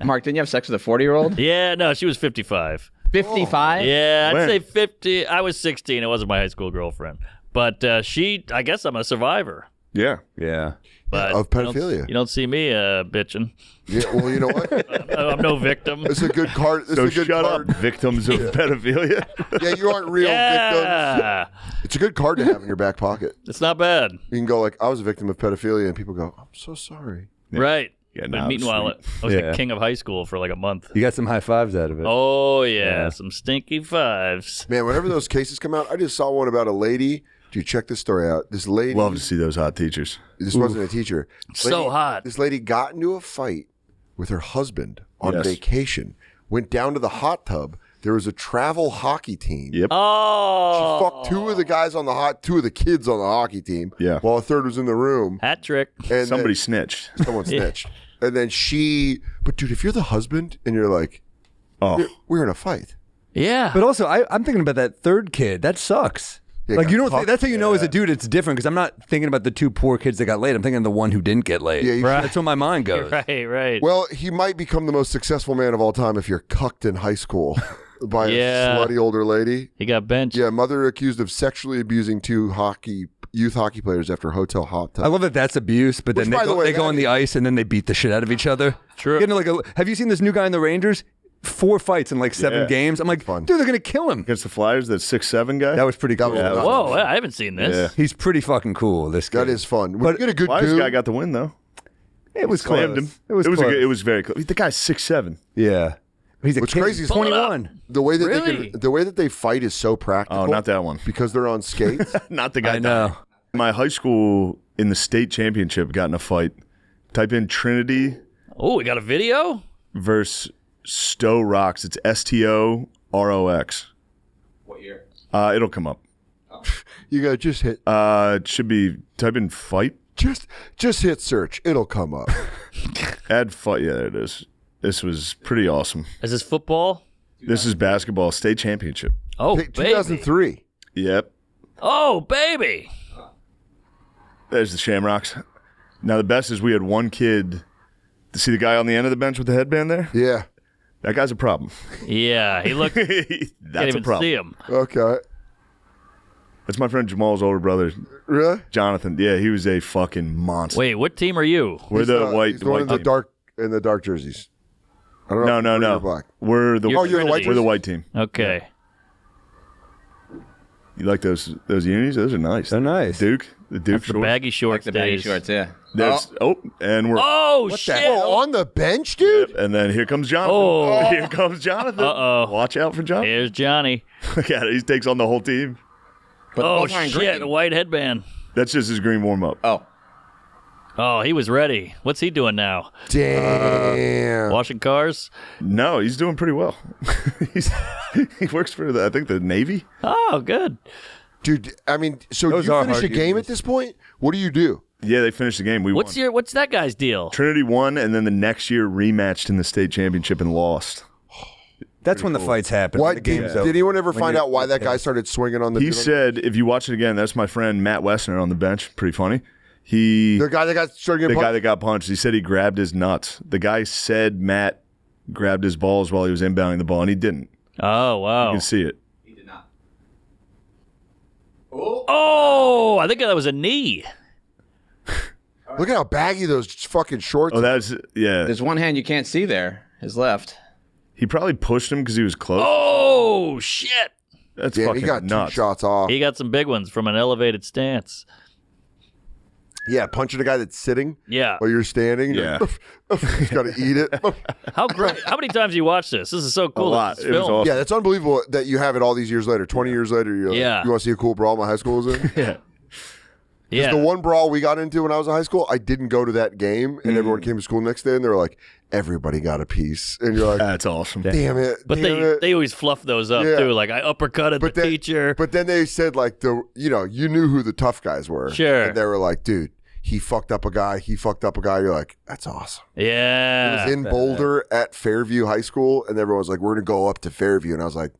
Mark, didn't you have sex with a 40-year-old?
Yeah, no, she was 55.
55?
Yeah, I'd
When?
say 50. I was 16. It wasn't my high school girlfriend. But I guess I'm a survivor.
Yeah.
Yeah.
But
Of pedophilia.
You don't see me bitching.
Yeah, well, you know what?
I'm no victim.
It's a good card. It's
So
a good
shut
card.
up, victims of pedophilia.
Yeah, you aren't real victims.
Yeah.
It's a good card to have in your back pocket.
It's not bad.
You can go like, I was a victim of pedophilia, and people go, I'm so sorry.
Right.
Yeah,
But
no,
meanwhile,
sweet.
I was
Yeah.
the king of high school for like a month.
You got some high fives out of it.
Oh, yeah. Some stinky fives.
Man, whenever those cases come out, I just saw one about a lady. Dude, check this story out. This lady.
Love to see those hot teachers.
This wasn't a teacher.
So hot.
This lady got into a fight with her husband on
Yes.
vacation. Went down to the hot tub. There was a travel hockey team.
Yep.
Oh.
She fucked two of the kids on the hockey team.
Yeah.
While a third was in the room.
Hat trick.
And
Somebody
then,
snitched.
someone snitched. And then but dude, if you're the husband and you're like,
Oh,
we're in a fight.
Yeah.
But also, I'm thinking about that third kid. That sucks.
Yeah,
Like you
got
don't.
fucked.
That's how you know as a dude it's different because I'm not thinking about the two poor kids that got laid. I'm thinking of the one who didn't get laid.
Yeah, you
right. That's where my mind goes.
Right.
Well, he might become the most successful man of all time if you're cucked in high school by
Yeah.
a slutty older lady.
He got benched.
Yeah, mother accused of sexually abusing two youth hockey players after hotel hot tub.
I love that that's abuse, but
Which,
then
by the way,
they go
that
on the
is-
ice and then they beat the shit out of each other.
True.
You know, have you seen this new guy in the Rangers? 4 fights in like 7 games. I'm like, dude, they're going to kill him.
Against the Flyers, that 6'7" guy?
That was pretty cool.
Whoa, I haven't seen this.
Yeah.
He's pretty fucking cool, this guy.
That is fun. But get a good
Flyers
goon.
guy got the win, though.
It was
Slammed
close.
him.
It was close.
It was very close. The guy's 6'7".
Yeah. He's a
What's
kid.
crazy is
21.
The way that
Really?
the way that they fight is so practical.
Oh, not that one.
Because they're on skates.
Not the guy.
I know.
My high school in the state championship got in a fight. Type in Trinity
Oh, we got a video?
versus Stowe Rocks. It's STOROX.
What year?
It'll come up.
You gotta just hit
It should be type in fight.
just hit search. It'll come up.
Add fight. Yeah, there it is. This was pretty awesome.
Is this football?
This is basketball state championship.
Oh,
Hey,
baby.
2003.
Yep.
Oh, baby.
There's the Shamrocks. Now the best is we had one kid. See the guy on the end of the bench with the headband there?
Yeah.
That guy's a problem.
Yeah, he looked. Can't
That's a
even
problem.
see him.
Okay.
That's my friend Jamal's older brother,
Really?
Jonathan. Yeah, he was a fucking monster.
Wait, what team are you?
We're the white.
He's
The
the one
white
in the
team.
dark jerseys. I don't know.
No,
if
no,
you're
no.
black.
We're the.
You're
you're the white
Trinity.
We're the white team.
Okay.
You like those unis? Those are nice.
They're nice.
Duke, the Duke
That's the
shorts.
baggy
Like
shorts
the baggy
days.
shorts, yeah.
There's, and we're
Oh, shit.
Oh, on the bench, dude?
and then here comes Jonathan.
Oh.
Here comes Jonathan.
Uh-oh.
Watch out for Jonathan.
Here's Johnny.
Yeah, he takes on the whole team.
But
Oh,
both wearing
shit.
green.
A white headband.
That's just his green warm up.
Oh,
Oh, he was ready. What's he doing now?
Damn.
Washing cars?
No, he's doing pretty well. He works for I think the Navy.
Oh, good.
Dude, I mean, so
Those
you
are
finish a
hard
game
unis.
at this point? What do you do?
Yeah, they finished the game. We
What's
won.
what's that guy's deal?
Trinity won, and then the next year rematched in the state championship and lost.
That's when the fights happen.
What
The game's over.
did anyone ever
When
find
you're-
out why that guy started swinging on the
He
dude?
said, if you watch it again, that's my friend Matt Wessner on the bench. Pretty funny.
The guy that got started
The
getting
guy
punched?
that got punched, he said he grabbed his nuts. The guy said Matt grabbed his balls while he was inbounding the ball, and he didn't.
Oh, wow.
You can see it.
he did not.
Oh, I think that was a knee.
Look at how baggy those fucking shorts
Oh,
are.
that's, yeah.
There's one hand you can't see there. His left.
He probably pushed him because he was close.
Oh, shit.
That's
Damn,
fucking
he got
nuts.
2 shots off.
He got some big ones from an elevated stance.
Yeah, punching a guy that's sitting
Yeah.
while you're standing.
Yeah.
He's got to eat it.
How great. How many times you watch this? This is so cool.
A lot.
This
It was
film.
awesome.
Yeah, that's unbelievable that you have it all these years later. 20 years later, you're like,
Yeah.
you want to see a cool brawl my high school was in?
Yeah.
Yeah.
The one brawl we got into when I was in high school, I didn't go to that game, and everyone came to school next day, and they were like, everybody got a piece. And you're like,
That's awesome.
damn it.
But
damn it.
they always fluff those up
Yeah.
too. Like I uppercutted the
then,
teacher.
But then they said, like, you knew who the tough guys were.
Sure.
And they were like, dude, he fucked up a guy. He fucked up a guy. You're like, that's awesome.
Yeah.
It was in Boulder at Fairview High School, and everyone was like, we're going to go up to Fairview. And I was like,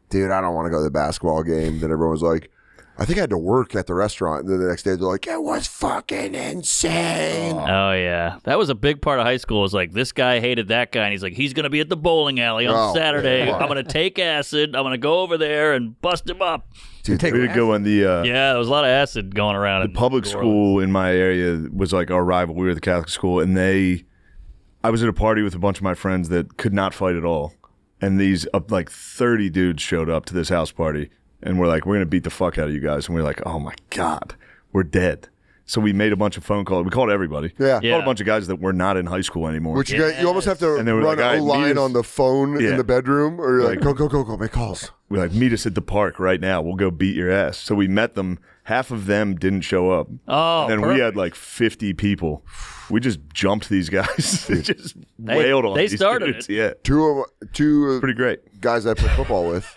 dude, I don't want to go to the basketball game. Then everyone was like, I think I had to work at the restaurant. And then the next day, they're like, it was fucking insane.
Oh yeah, that was a big part of high school. Was like this guy hated that guy, and he's like, he's gonna be at the bowling alley on
Oh,
Saturday.
yeah.
I'm gonna take acid. I'm gonna go over there and bust him up.
Dude,
We would go in the
Yeah, there was a lot of acid going around.
the public school in my area was like our rival. We were the Catholic school, and I was at a party with a bunch of my friends that could not fight at all, and these like 30 dudes showed up to this house party, and we're like, we're gonna beat the fuck out of you guys, and we're like, oh my god, we're dead. So we made a bunch of phone calls. We called everybody.
Yeah.
We called a bunch of guys that were not in high school anymore.
Which you almost have to
And they were
run
like,
a
"All right, meet
line
us."
on the phone
Yeah.
in the bedroom, or you're like,
Like-
go, make calls.
We're like, meet us at the park right now. We'll go beat your ass. So we met them. Half of them didn't show up.
Oh,
and then we had like 50 people. We just jumped these guys. They just wailed on
they
these
started
dudes.
it.
Yeah,
Two
pretty great.
guys I played football with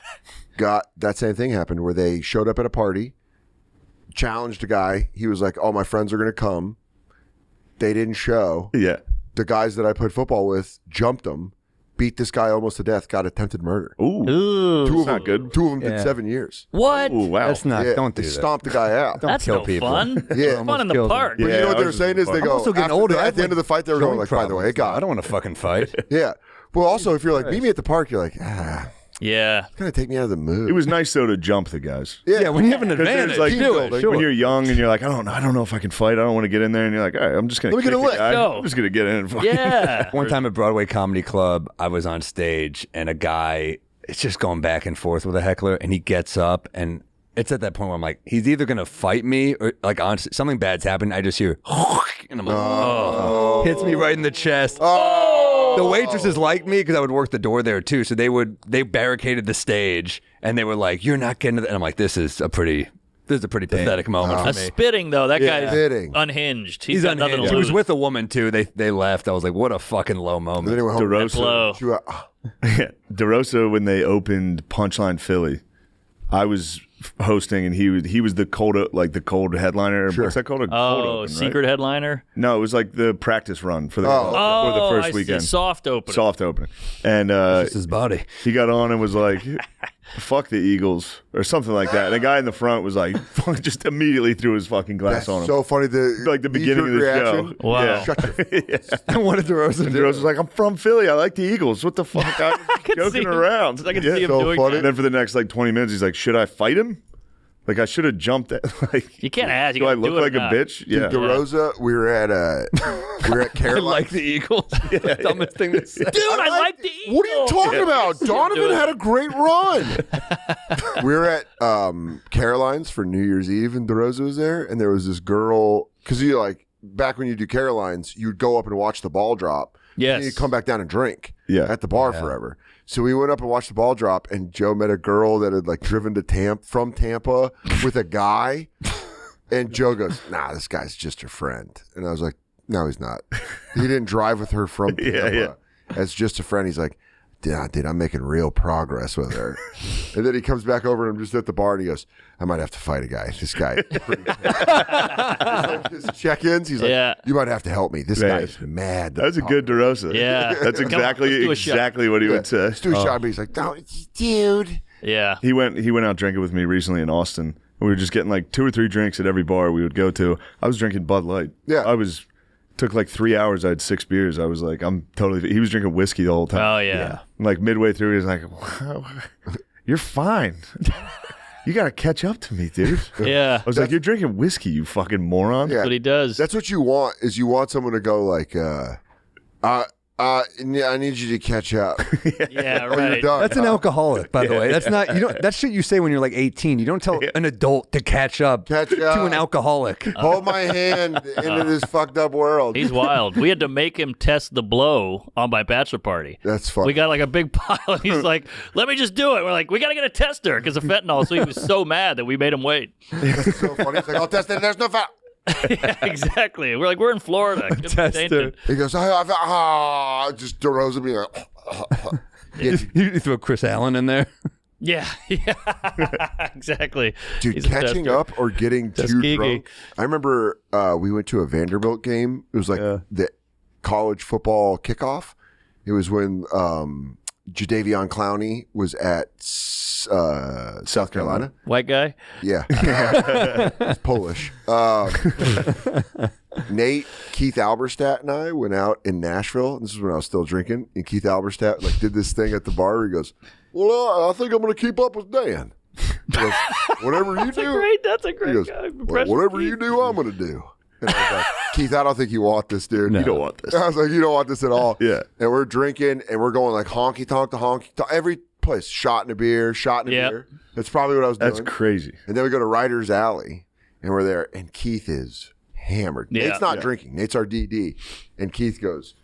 got that same thing happened where they showed up at a party, challenged a guy. He was like, "Oh, my friends are going to come." They didn't show.
Yeah.
The guys that I played football with jumped him, beat this guy almost to death, got attempted murder.
Ooh,
Ooh.
Two of
not
them,
good.
Two of them
Yeah.
did 7 years.
What?
Ooh, wow.
That's not.
Yeah,
Don't do
they
that.
stomped the guy out.
Don't
That's
kill
no
people.
fun.
Yeah.
It's fun in the
Almost
park.
But you know what
I
they were
was
saying is they
I'm
go
also getting
after
older.
at the end of the fight they were going like, by the way,
I
God.
don't want to fucking fight.
Yeah. Well, also if you're like, meet me at the park, you're like,
Yeah.
Kind of take me out of the mood.
It was nice though to jump the guys.
Yeah, when you have an
'Cause
advantage,
there's, like,
do it. Sure.
When you're young and you're like, I don't know if I can fight. I don't want to get in there. And you're like, all right, I'm just gonna
Let me
kick
get a
the
lick.
guy.
Go.
I'm just gonna get in and fight.
Yeah.
One time at Broadway Comedy Club, I was on stage and a guy is just going back and forth with a heckler, and he gets up, and it's at that point where I'm like, he's either gonna fight me or like honestly, something bad's happened. I just hear, and I'm like, oh, hits me right in the chest. The waitresses liked me because I would work the door there too, so they barricaded the stage, and they were like, "You're not getting to." And I'm like, "This is a pretty pathetic moment for
A
me."
spitting though, that guy's
spitting.
unhinged.
He's
got nothing to
unhinged.
lose.
He was with a woman too. They left. I was like, "What a fucking low
And then
moment."
he went home.
That blow.
DeRosa, when they opened Punchline Philly, I was hosting and he was the cold headliner.
Sure.
What's that called? A cold
Oh,
open,
secret
right?
headliner.
No, it was like the practice run for the
I
first
see.
weekend.
Soft opening.
Soft opening. And
Just his body.
he got on and was like, fuck the Eagles or something like that. And the guy in the front was like, just immediately threw his fucking glass
That's
on him.
so funny.
Like the beginning of the
reaction.
show.
Wow.
Yeah.
Shut your
I wanted DeRosa to
And
do.
DeRosa was like, I'm from Philly. I like the Eagles. What the fuck? I was
see
joking
him-
around.
I can see him
so
doing
funny.
that.
And then for the next like 20 minutes, he's like, should I fight him? Like I should have jumped at like
You can't ask. You
do I
gotta
look
do it or
like a
not.
bitch? Yeah.
DeRosa, we were at
I
Carolina.
like the Eagles. Dumbest thing to say.
Dude, I like the Eagles.
What are you talking about? Donovan had a great run. We were at Caroline's for New Year's Eve, and DeRosa was there, and there was this girl, because you like back when you do Caroline's, you'd go up and watch the ball drop.
Yes.
And you'd come back down and drink at the
Yeah.
bar forever. So we went up and watched the ball drop, and Joe met a girl that had like driven to from Tampa with a guy, and Joe goes, "Nah, this guy's just her friend." And I was like, "No, he's not. He didn't drive with her from Tampa as just a friend." He's like, "Dude, I'm making real progress with her." And then he comes back over and I'm just at the bar and he goes, "I might have to fight a guy. This guy." Like his check-ins, he's like, "You might have to help me. This guy's mad."
That was a good DeRosa.
Yeah.
That's
Come on, let's do a shot.
exactly what he would say.
Let's do a shot. But he's like, "No, dude."
Yeah.
He went out drinking with me recently in Austin. We were just getting like 2 or 3 drinks at every bar we would go to. I was drinking Bud Light.
Yeah.
Took like 3 hours. I had 6 beers. I was like, he was drinking whiskey the whole time.
Oh yeah.
Like midway through, he was like, wow, you're fine. You got to catch up to me, dude.
Yeah.
I was like, you're drinking whiskey, you fucking moron.
That's what he does.
That's what you want. Is you want someone to go like, I need you to catch up.
Yeah,
Or you're
right.
done.
That's an alcoholic, by the way. That's not that shit you say when you're like 18. You don't tell an adult to catch up to an alcoholic.
Hold my hand into this fucked up world.
He's wild. We had to make him test the blow on my bachelor party.
That's funny.
We got like a big pile, and he's like, "Let me just do it." We're like, "We got to get a tester because of fentanyl." So he was so mad that we made him wait.
That's so funny. He's like, "I'll test it. There's no foul."
Yeah, exactly. We're like, we're in Florida. Couldn't be tainted.
He goes, just DeRosa being like,
You throw Chris Allen in there.
Yeah, exactly.
dude,
He's a
catching
tester.
up or getting too
Tuskegee.
drunk. I remember we went to a Vanderbilt game. It was like the college football kickoff. It was when Jadeveon Clowney was at South Carolina.
White guy.
Yeah. He's Polish. Nate, Keith Alberstadt, and I went out in Nashville. This is when I was still drinking. And Keith Alberstadt did this thing at the bar where he goes, "Well, I think I'm going to keep up with Dan. He goes, whatever you do."
That's a
He
great
goes,
guy.
"Well,
Impressive
whatever
Keith.
you do, I'm going to do." And I was like, "Keith, I don't think you want this, dude.
You don't want this.
I was like, "You don't want this at all."
Yeah.
And we're drinking and we're going like honky tonk to honky tonk. Every place, shot in a beer, shot in a
Yep.
beer. That's probably what I was doing.
That's crazy.
And then we go to Ryder's Alley, and we're there, and Keith is hammered.
Yeah.
Nate's not drinking. Nate's our DD. And Keith goes,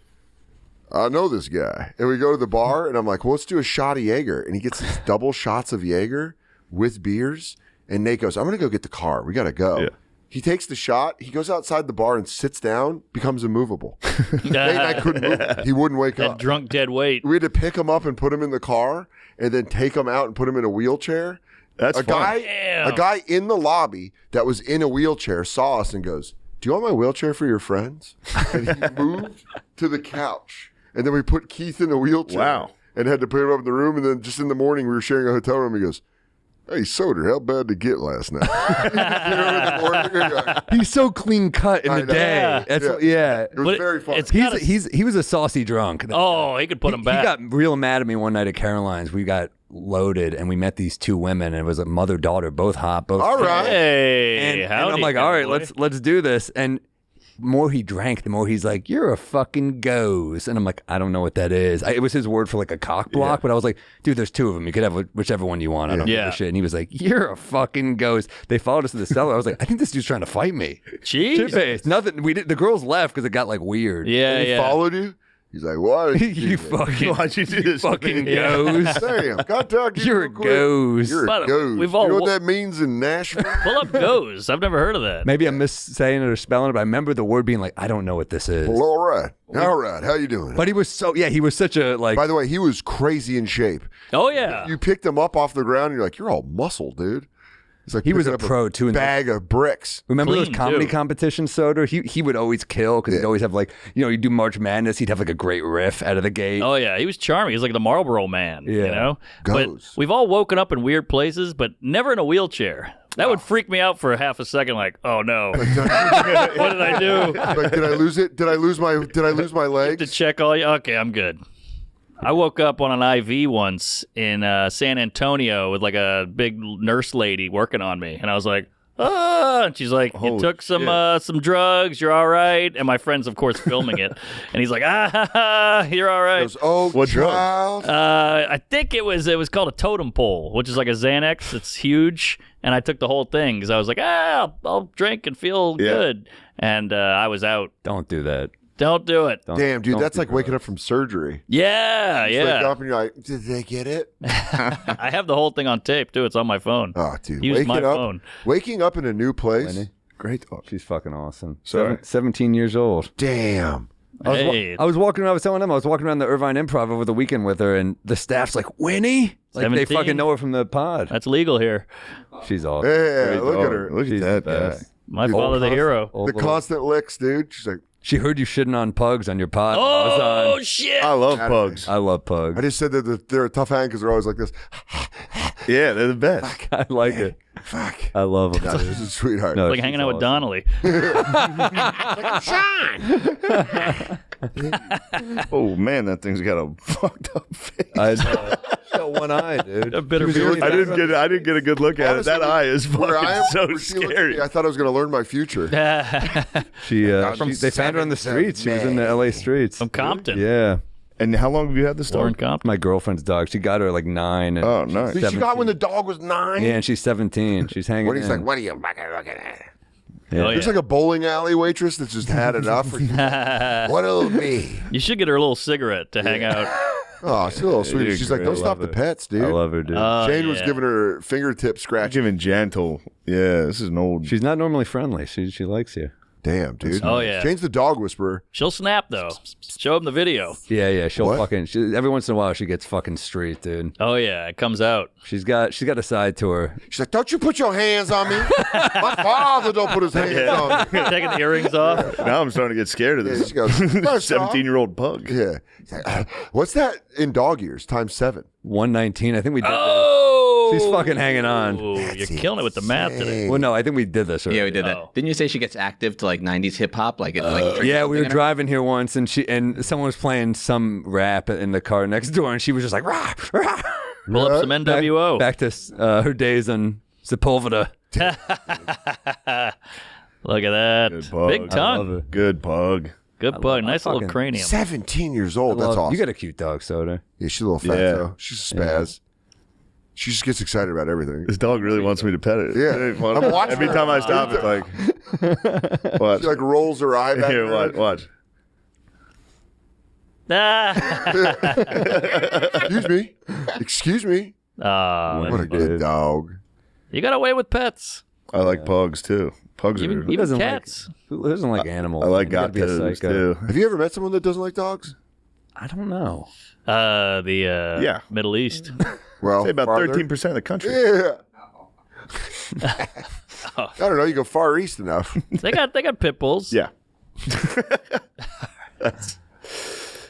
"I know this guy." And we go to the bar, and I'm like, "Well, let's do a shot of Jaeger." And he gets these double shots of Jaeger with beers. And Nate goes, "I'm going to go get the car. We got to go."
Yeah.
He takes the shot. He goes outside the bar and sits down, becomes immovable. Nate and I couldn't move. He wouldn't wake
That
up.
drunk dead weight.
We had to pick him up and put him in the car, and then take him out and put him in a wheelchair.
That's
a
fun.
guy in the lobby that was in a wheelchair saw us and goes, "Do you want my wheelchair for your friends?" And he moved to the couch, and then we put Keith in a wheelchair.
Wow.
And had to put him up in the room, and then just in the morning we were sharing a hotel room. He goes, "Hey, Soder, how bad did it get last night?" You know, in the morning, you're like,
He's so clean cut in
I
the
know.
day. That's
Yeah.
It
it was
But
very fun.
it's
he was a saucy drunk.
Oh, he could put him back.
He got real mad at me one night at Caroline's. We got loaded, and we met these two women, and it was a mother-daughter, both hot, both.
All right.
Hey,
and I'm like, all right, let's do this. And the more he drank, the more he's like, you're a fucking goze. And I'm like, I don't know what that is. It was his word for like a cock block, but I was like, dude, there's two of them. You could have whichever one you want. I don't give a shit. And he was like, you're a fucking goze. They followed us to the cellar. I was like, I think this dude's trying to fight me.
Jeez.
Shit-faced. Nothing. The girls left because it got like weird.
Yeah,
And he followed you? He's like, why?
You fucking,
Why'd you do this?
fucking goze.
Damn, gotta talk to you
You're a
real quick.
goze.
You're a
But
goze.
we've
You
all
know what
wa-
that means in Nashville?
Pull up goes. I've never heard of that.
Maybe I'm missaying it or spelling it, but I remember the word being like, I don't know what this is.
Well, all right. All right. How you doing?
But he was he was such a like.
By the way, he was crazy in shape.
Oh, yeah.
You picked him up off the ground, and you're like, you're all muscle, dude. It's like
He was
picking
a
up
pro, too, in
bag of bricks.
Remember
Clean,
those comedy
too.
competitions, Soder? He would always kill because he'd always have like, you do March Madness, he'd have like a great riff out of the gate.
Oh, yeah. He was charming. He's like the Marlboro man, you
Yeah.
know?
Goes.
But we've all woken up in weird places, but never in a wheelchair. That would freak me out for a half a second, like, oh, no. What did I do?
Like, did I lose it? Did I lose my legs?
To check all you. Okay, I'm good. I woke up on an IV once in San Antonio with like a big nurse lady working on me, and I was like, "Ah!" And she's like, "You took some drugs. You're all right." And my friend's, of course, filming it, and he's like, "Ah, you're all right."
Goes, oh,
What
child.
I think it was called a totem pole, which is like a Xanax. It's huge, and I took the whole thing because I was like, I'll drink and feel good, and I was out.
Don't do that.
Don't do it.
Damn, dude,
don't
that's
do
like waking up from surgery.
Yeah,
You wake
yeah.
up and you're like, did they get it?
I have the whole thing on tape too. It's on my phone.
Oh, dude,
Use my
waking up,
phone.
waking up in a new place.
Winnie?
Great dog.
She's fucking awesome.
Sorry.
17 years old.
Damn.
Hey,
I was walking around. I was telling them I was walking around the Irvine Improv over the weekend with her, and the staff's like, Winnie? Like
17?
they fucking know her from the pod.
that's legal here.
She's awesome.
Yeah, look
dog.
at her.
Look
She's
at
the
that guy.
best.
My father, the hero.
Old
The
little-
constant licks, dude. She's like,
She heard you shitting on pugs on your pod. I was
Oh
on.
shit!
I love pugs.
I love pugs.
I just said that they're a tough hang because they're always like this.
Yeah, they're the best.
I like it.
Fuck.
I love them.
No, this is a sweetheart.
No,
Like
she's
hanging out with
awesome.
Donnelly.
Oh man, that thing's got a fucked up face.
I know. She's got one eye, dude.
A bitter
She was
beard.
I didn't get a good look at it. That eye is
Where I am,
fucking
where
so
she looked at
scary.
me, I thought I was going to learn my future.
They found her on the streets. She was in the LA streets.
From Compton.
Yeah.
And how long have you had this
Lauren
dog?
Compton.
My girlfriend's dog. She got her at like 9. And
Oh, nice.
Dude, she got when the dog was 9.
Yeah, and she's 17. She's hanging
When he's
in.
like, what are you fucking looking at?
Yeah.
Oh,
Looks
yeah.
like a bowling alley waitress that's just had enough. What'll it be?
You should get her a little cigarette to hang out.
Oh, she's a little sweet.
Dude,
She's like,
great.
don't
I
stop
love
the
it.
pets, dude.
I love her, dude.
Shane was
yeah.
giving her fingertip scratch.
Giving gentle. Yeah, this is an old.
She's not normally friendly. She likes you.
Damn, dude.
Oh, yeah.
Shane's the dog whisperer.
She'll snap though. Show him the video.
Yeah. She'll
What?
fucking. Every once in a while, she gets fucking street, dude.
Oh yeah, it comes out.
She's got a side to her.
She's like, don't you put your hands on me. My father don't put his hands on me.
Taking the earrings off.
Now I'm starting to get scared of
Yeah,
this.
she goes, "First off."
17-year-old pug.
Yeah. She's like, what's that in dog years? Times 7.
119. I think we did
Oh,
She's fucking hanging on.
You're killing it with the math today.
this. Well, no, I think we did this already.
Yeah, we did that. Didn't you say she gets active to like 90s hip hop? Like,
Yeah, we were driving here once, and someone was playing some rap in the car next door, and she was just like, rah, rah.
Pull up some NWO.
Back to her days on Sepulveda.
Look at that.
Good pug.
Big
I love
tongue.
it.
Good pug.
Good bug. Nice little
fucking-
cranium.
17 years old. That's awesome.
You got a cute dog, Soder.
Yeah, she's a little fat,
Yeah.
though. She's a spaz. She just gets excited about everything.
This dog really wants me to pet it.
Yeah.
It ain't fun.
I'm watching
Every
her.
time I stop, it's like, watch.
She like rolls her eye back.
Here, watch.
Excuse me. Excuse me. What a good dog.
You got away with pets.
I like pugs too. Pugs
Even,
are.
even
doesn't
cats.
Who doesn't like animals?
I like
You gotta be a
gatos
psycho.
too.
Have you ever met someone that doesn't like dogs?
I don't know.
The Middle East.
Well,
Say about
farther.
13% of the country.
Yeah. I don't know. You go far east enough.
They got pit bulls.
Yeah.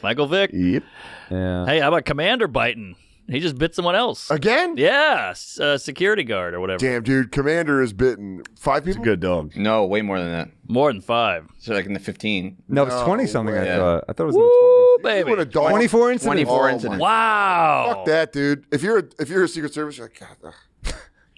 Michael Vick.
Yep.
Yeah.
Hey, how about Commander biting? He just bit someone else.
Again?
Yeah, security guard or whatever.
Damn, dude. Commander has bitten 5 people?
Good dog.
No, way more than that.
More than 5.
So like in the 15.
No, it's 20 something.
way.
I thought. I thought it was in the 20s.
baby.
When a dog,
24 incidents.
24
Oh,
incidents.
Wow.
Fuck that, dude. If you're a Secret Service, you're like, God,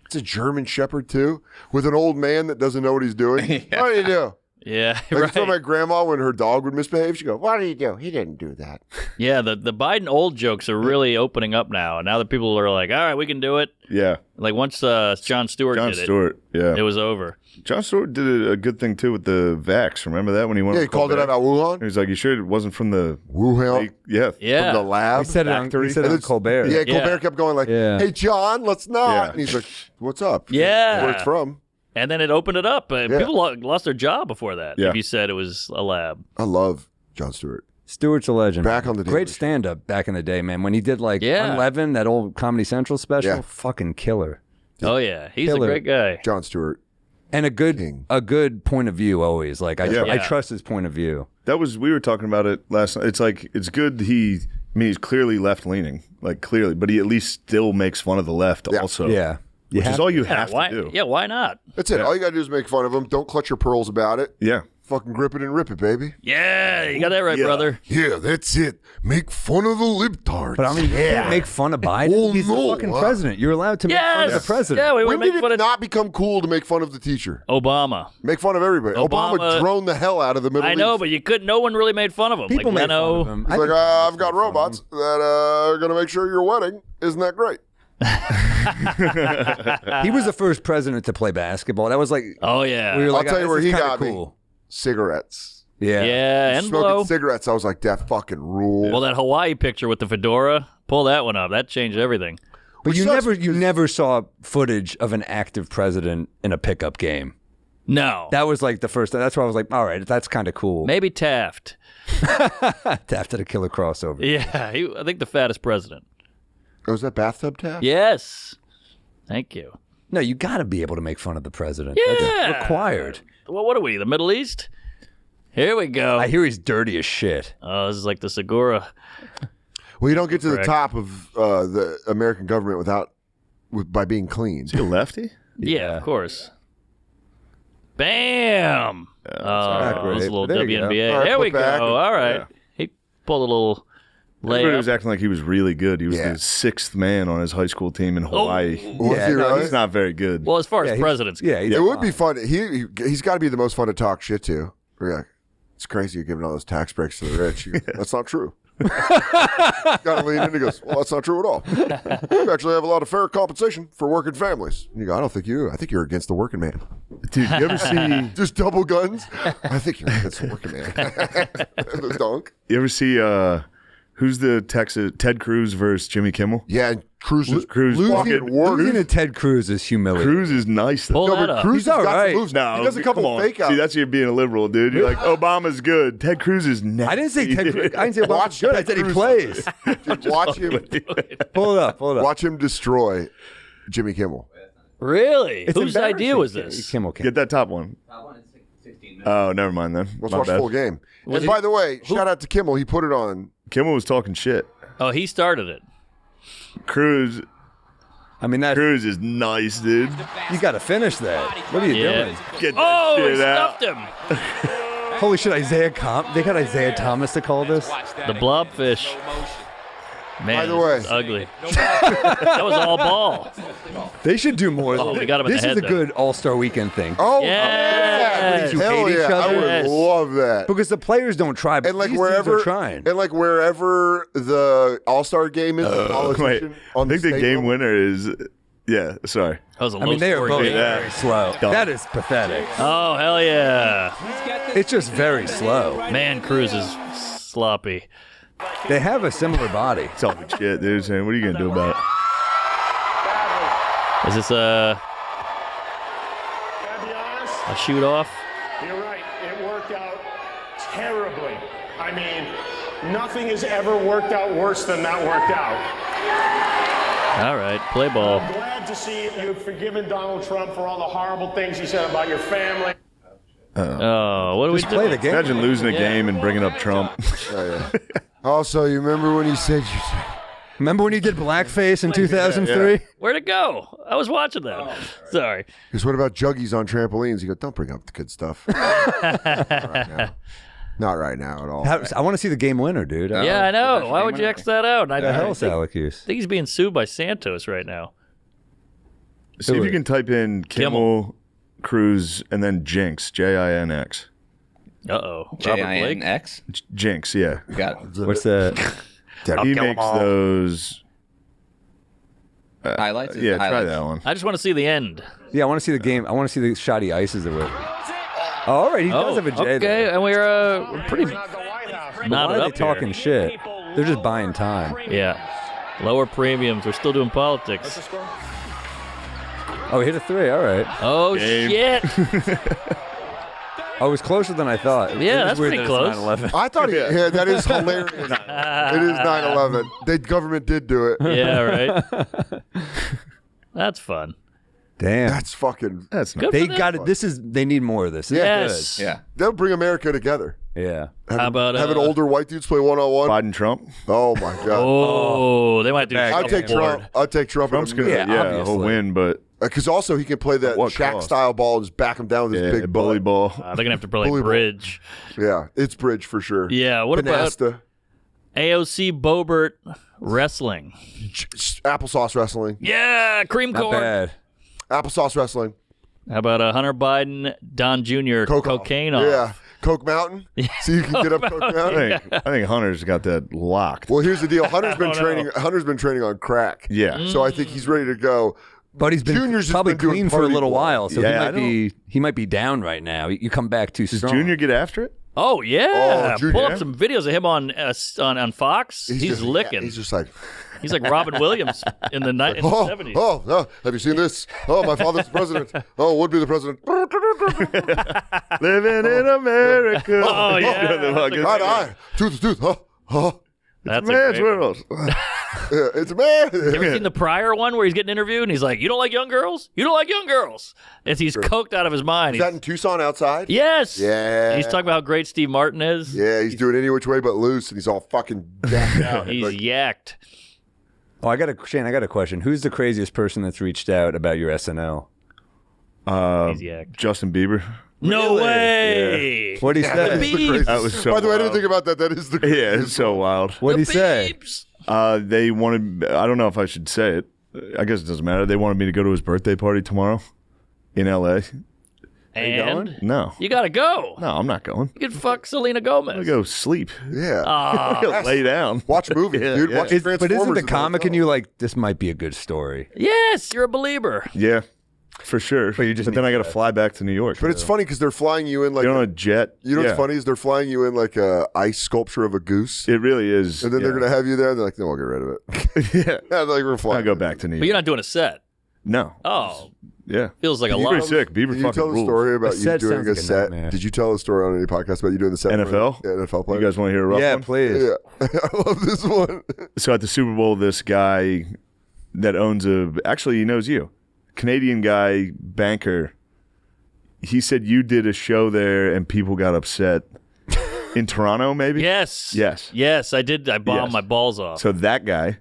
it's a German Shepherd too, with an old man that doesn't know what he's doing.
Yeah.
What do you do?
Yeah,
Like
right.
for my grandma, when her dog would misbehave, she'd go, "What did he do? He didn't do that."
Yeah, the Biden old jokes are really opening up now. Now that people are like, all right, we can do it.
Yeah.
Like once Jon Stewart
Jon
did
Stewart,
it was over.
Jon Stewart did a good thing too with the vax. Remember that when he went?
Yeah, he called it out about Wuhan.
He was like, "You sure it wasn't from the
Wuhan?
Yeah,
Yeah.
From the lab.
He said it on, he said it on Colbert.
Yeah, Colbert kept going like,
Yeah.
"Hey, John, let's not."
Yeah.
And he's like, "What's up?"
Yeah.
Where it's from.
And then it opened it up. People lost their job before that.
Yeah.
If you said it was a lab.
I love Jon Stewart.
Stewart's a legend.
Back on the
Great
Daily Show.
stand-up back in the day, man. When he did like
Yeah.
Unleavened, that old Comedy Central special,
Yeah.
fucking killer.
Oh yeah, he's
Killer.
a great guy.
Jon Stewart.
And a good
King.
point of view always. Like I
Yeah.
trust his point of view.
That was we were talking about it last night. It's like it's good he's clearly left leaning, like clearly, but he at least still makes fun of the left also.
Yeah. You
Which is
have-
all you
Yeah,
have
why?
to do.
Yeah, why not?
That's it. All you gotta do is make fun of him. Don't clutch your pearls about it.
Yeah.
Fucking grip it and rip it, baby.
Yeah, you got that right,
Yeah.
brother.
Yeah, that's it. Make fun of the libtards.
But I mean, you can't make fun of Biden.
Oh,
He's
no.
the fucking president. You're allowed to make fun of
Yes.
the president.
Yeah, we were
when did
making
it
fun of
not become cool to make fun of the teacher?
Obama.
Make fun of everybody. Obama droned the hell out of the Middle
I know,
East.
but you couldn't. No one really made fun of him.
People
like
make
Leno.
fun of him.
He's like, I've got robots that are going to make sure your wedding. Isn't that great?
He was the first president to play basketball. That was like,
Oh yeah.
we were
I'll
like,
tell you
this
where
is
he
kinda
got me.
cool.
Cigarettes.
Yeah.
Yeah, and
Smoking
blow.
cigarettes. I was like, that fucking rule.
Well, that Hawaii picture with the fedora, pull that one up. That changed everything.
But
Which
you
sucks
never saw footage of an active president in a pickup game.
No.
That was like the first. That's why I was like, all right, that's kind of cool.
Maybe Taft.
Taft did a killer crossover.
Yeah, I think the fattest president.
Oh, was that bathtub tap?
Yes. Thank you.
No, you got to be able to make fun of the president.
Yeah.
That's required.
Well, what are we? The Middle East? Here we go.
I hear he's dirty as shit.
Oh, this is like the Segura.
Well, you don't get to the
Correct.
top of the American government by being clean.
Is he a lefty?
Yeah, of course. Bam!
not
Oh,
great,
this little
but there you go.
WNBA.
All right,
there we
put back.
go. All right.
Yeah.
He pulled a little
Everybody was
layup.
acting like he was really good. He was
Yeah.
the sixth man on his high school team in Hawaii.
Was
Yeah,
he
no,
really?
He's not very good.
Well, as far
Yeah,
as
he-
presidents go.
Yeah, he's
It would
fine.
be fun. He's got to be the most fun to talk shit to. We're like, it's crazy you're giving all those tax breaks to the rich. You go, that's not true. Got to lean in and he goes, well, that's not true at all. We actually have a lot of fair compensation for working families. And you go, I don't think you do. I think you're against the working man.
Dude, you ever see
Just double guns? I think you're against the working man. The dunk.
you ever see who's the Texas Ted Cruz versus Jimmy Kimmel?
Yeah, and Cruz is
Cruz
losing
fucking
worse.
Losing to Ted Cruz is humiliating.
Cruz is nice.
Pull
No,
that
but
up.
Cruz
He's
has got
all right.
some moves.
No,
He does a couple
come on.
fake outs.
See, that's you being a liberal, dude. You're like, Obama's good. Ted Cruz is nasty.
I didn't say Ted Cruz. I didn't say
Watch
Obama's good. I said he
Cruz.
plays.
Dude, watch him.
Pull it up. Pull it up.
Watch him destroy Jimmy Kimmel.
Really?
It's
Whose idea
embarrassing.
was this?
Kimmel can't.
Get that top one. Oh, never mind then.
Let's
My
watch
bad.
the full game.
Was
And
he-
by the way, shout out to Kimmel. He put it on.
Kimmel was talking shit.
Oh, he started it.
Cruz
I mean, that
Cruz is nice, dude.
you got to finish that. What are you
Yeah.
doing?
Get that
Oh, he
shit out.
stuffed him.
Holy shit, They got Isaiah Thomas to call this.
The blobfish. Man,
By the way-
this is ugly. That was all ball.
They should do more.
Oh, we got him in
this
the
is
head,
a
though.
good All-Star Weekend thing.
Oh,
Yes.
who
hell
hate each
yeah! I
other.
would
Yes.
love that.
Because the players don't try, but
And like
these dudes
wherever,
are trying.
and like wherever the All-Star game is, the
Wait,
politician on
I think the game
stadium.
winner is. Yeah, sorry.
That was a
I mean, they are both
game.
very slow.
Dumb.
That is pathetic.
Oh, hell yeah.
It's just very slow.
Man, Cruz is sloppy.
They have a similar body.
Talking shit, dude. Saying, what are you gonna do about it?
Is this a shoot off?
You're right. It worked out terribly. I mean, nothing has ever worked out worse than that worked out.
All right, play ball.
I'm glad to see you've forgiven Donald Trump for all the horrible things he said about your family.
Oh, what do we
Just
do?
play the game.
Imagine losing a game and bringing up Trump.
Also, you remember when he said
Remember when he did blackface in 2003?
Where'd it go? I was watching that. Sorry.
Because what about juggies on trampolines? You go, don't bring up the good stuff. All right, now. Not right now at all.
I want to see the game winner, dude.
Yeah, I know. Why would you X that out?
The hell's
I
Alec-Hughes?
think he's being sued by Santos right now.
See if you can type in Kimmel, Cruz, and then Jinx, Jinx.
Uh-oh.
Jinx?
Jinx, yeah.
Got it.
What's that?
He makes those
highlights.
Yeah, try
highlights.
that one.
I just want to see the end.
Yeah, I want to see the game. I want to see the shot he ices it with. Oh, all right, he does have a J
okay,
there.
and we're pretty
Why
knotted
are
up
they talking
here.
shit? They're just buying time.
Yeah. Lower premiums. We're still doing politics.
Oh, he hit a 3. All right.
Oh, shit.
Oh, it was closer than I thought.
Yeah,
It was
that's
weird
pretty
that it's
close.
9/11.
I thought that is hilarious. It is 9/11. The government did do it.
Yeah, right. That's fun.
Damn.
That's fucking.
That's
Good
They
for them.
got it. They need more of this. This is
Yes.
good.
Yeah.
They'll bring America together.
Yeah.
How about
having older white dudes play one-on-one?
Biden Trump.
Oh my god.
Oh, they might do.
I'd take Trump. I'd take Trump.
Trump's good. Yeah, he'll win, but
because also he can play that
what
Shaq
cost?
style ball and just back him down with his big
bully
butt.
ball.
they're gonna have to play
Bully ball.
bridge.
Yeah, it's bridge for sure.
Yeah. What
Canasta.
about AOC Bobert wrestling?
Applesauce wrestling.
Yeah, cream
Not
corn.
bad.
Applesauce wrestling.
How about Hunter Biden, Don Jr. cocaine off?
Yeah, Coke Mountain. So you can get up Coke Mountain.
I think Hunter's got that locked.
Well, here's the deal. Hunter's been training. Hunter's been training on crack.
Yeah.
So I think he's ready to go.
But he's been
Junior's just
probably
been doing
clean for a
party
little
ball.
while, so
Yeah,
he might be down right now. You come back too
Does
strong.
Junior get after it?
Oh yeah,
Oh, Junior.
pull up some videos of him on Fox. He's
just,
licking.
He's just like.
He's like Robin Williams in the 70s.
Oh, no. Have you seen this? Oh, my father's the president. Oh, would be the president.
Living in America.
Oh, yeah.
Eye to eye. Tooth to tooth. Oh.
That's
Man's
a great one.
world.
Yeah, it's a man.
You ever seen the prior one where he's getting interviewed and he's like, "You don't like young girls? You don't like young girls?" As he's coked out of his mind.
Is that in Tucson outside?
Yes.
Yeah.
He's talking about how great Steve Martin is.
Yeah, he's doing any which way but loose, and he's all fucking jacked out.
He's
Like,
yacked.
Oh, Shane, I got a question. Who's the craziest person that's reached out about your SNL?
He's yacked.
Justin Bieber.
No way.
What'd he say?
Beebs.
That was so
By the way, I didn't
wild.
think about that. That is the
Yeah, it's so wild.
What'd he say?
Beebs.
They wanted, I don't know if I should say it. I guess it doesn't matter. They wanted me to go to his birthday party tomorrow in LA.
And
No.
you gotta go.
No, I'm not going.
You can fuck Selena Gomez.
I'm going to go sleep.
Yeah.
Ah,
I'm gonna lay down.
Watch movies, dude.
yeah.
Watch
But isn't
Transformers.
the comic in you like, this might be a good story?
yes, you're a believer.
Yeah, for sure.
But you just
then
need
I got to
that.
fly back to New York.
But it's funny because they're flying you in like
You're on a jet.
you know
yeah.
what's funny is they're flying you in like a ice sculpture of a goose,
It really is.
and then they're
yeah.
gonna have you there. And they're like, no, we'll get rid of it.
yeah.
Yeah, like we're flying.
I go back to New
But
York.
you're not doing a set.
No.
Oh,
Yeah.
feels like a
Bieber's
lot.
sick. Bieber
Did you
fucking
tell the
rules.
story about
A
you
set
doing
sounds
a
like a
set?
nightmare.
Did you tell the story on any podcast about you doing the set?
NFL?
For, yeah, NFL player.
You guys want to hear a rough
Yeah,
one?
please.
Yeah, I love this one.
So at the Super Bowl, this guy that owns actually he knows you, Canadian guy, banker. He said you did a show there and people got upset in Toronto, maybe?
Yes.
Yes.
Yes, I did. I bombed
Yes.
my balls off.
So that guy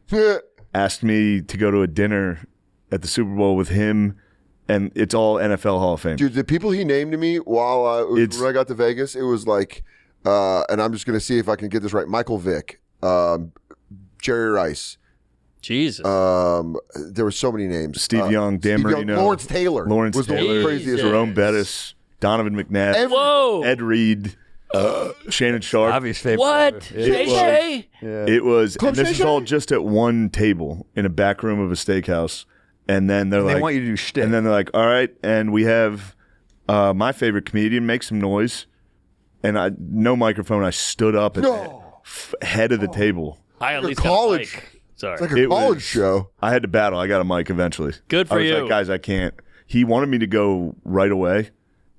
asked me to go to a dinner at the Super Bowl with him, and it's all NFL Hall of Fame.
Dude, the people he named to me while when I got to Vegas, it was like, and I'm just gonna see if I can get this right. Michael Vick, Jerry Rice.
Jesus.
There were so many names.
Steve Young, Dan
Steve Young,
Marino,
Lawrence Taylor.
Lawrence
was
Taylor,
the craziest.
Jerome Bettis, Donovan McNabb,
Whoa.
Ed Reed, Shannon Sharp.
Obvious favorite.
What? Shay Shay?
It was, and this
Shay
is all
Shay?
just at one table in a back room of a steakhouse. And then they're
They
like,
want you to do shtick.
and then they're like, all right, and we have my favorite comedian make some noise. And no microphone. I stood up at the head of the table.
I at
Like a
least got a
college.
mic. Sorry.
It's like a college
was-
show.
I had to battle. I got a mic eventually.
Good for
I was
you.
like, guys, I can't. He wanted me to go right away,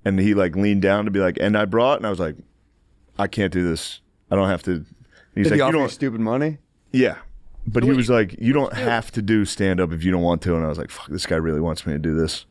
and he like leaned down to be like, and I brought, and I was like, I can't do this. I don't have to. He's
Did
like,
he
you
offer you
don't.
stupid money?
Yeah, but he was like, you don't have to do stand up if you don't want to, and I was like, fuck, this guy really wants me to do this.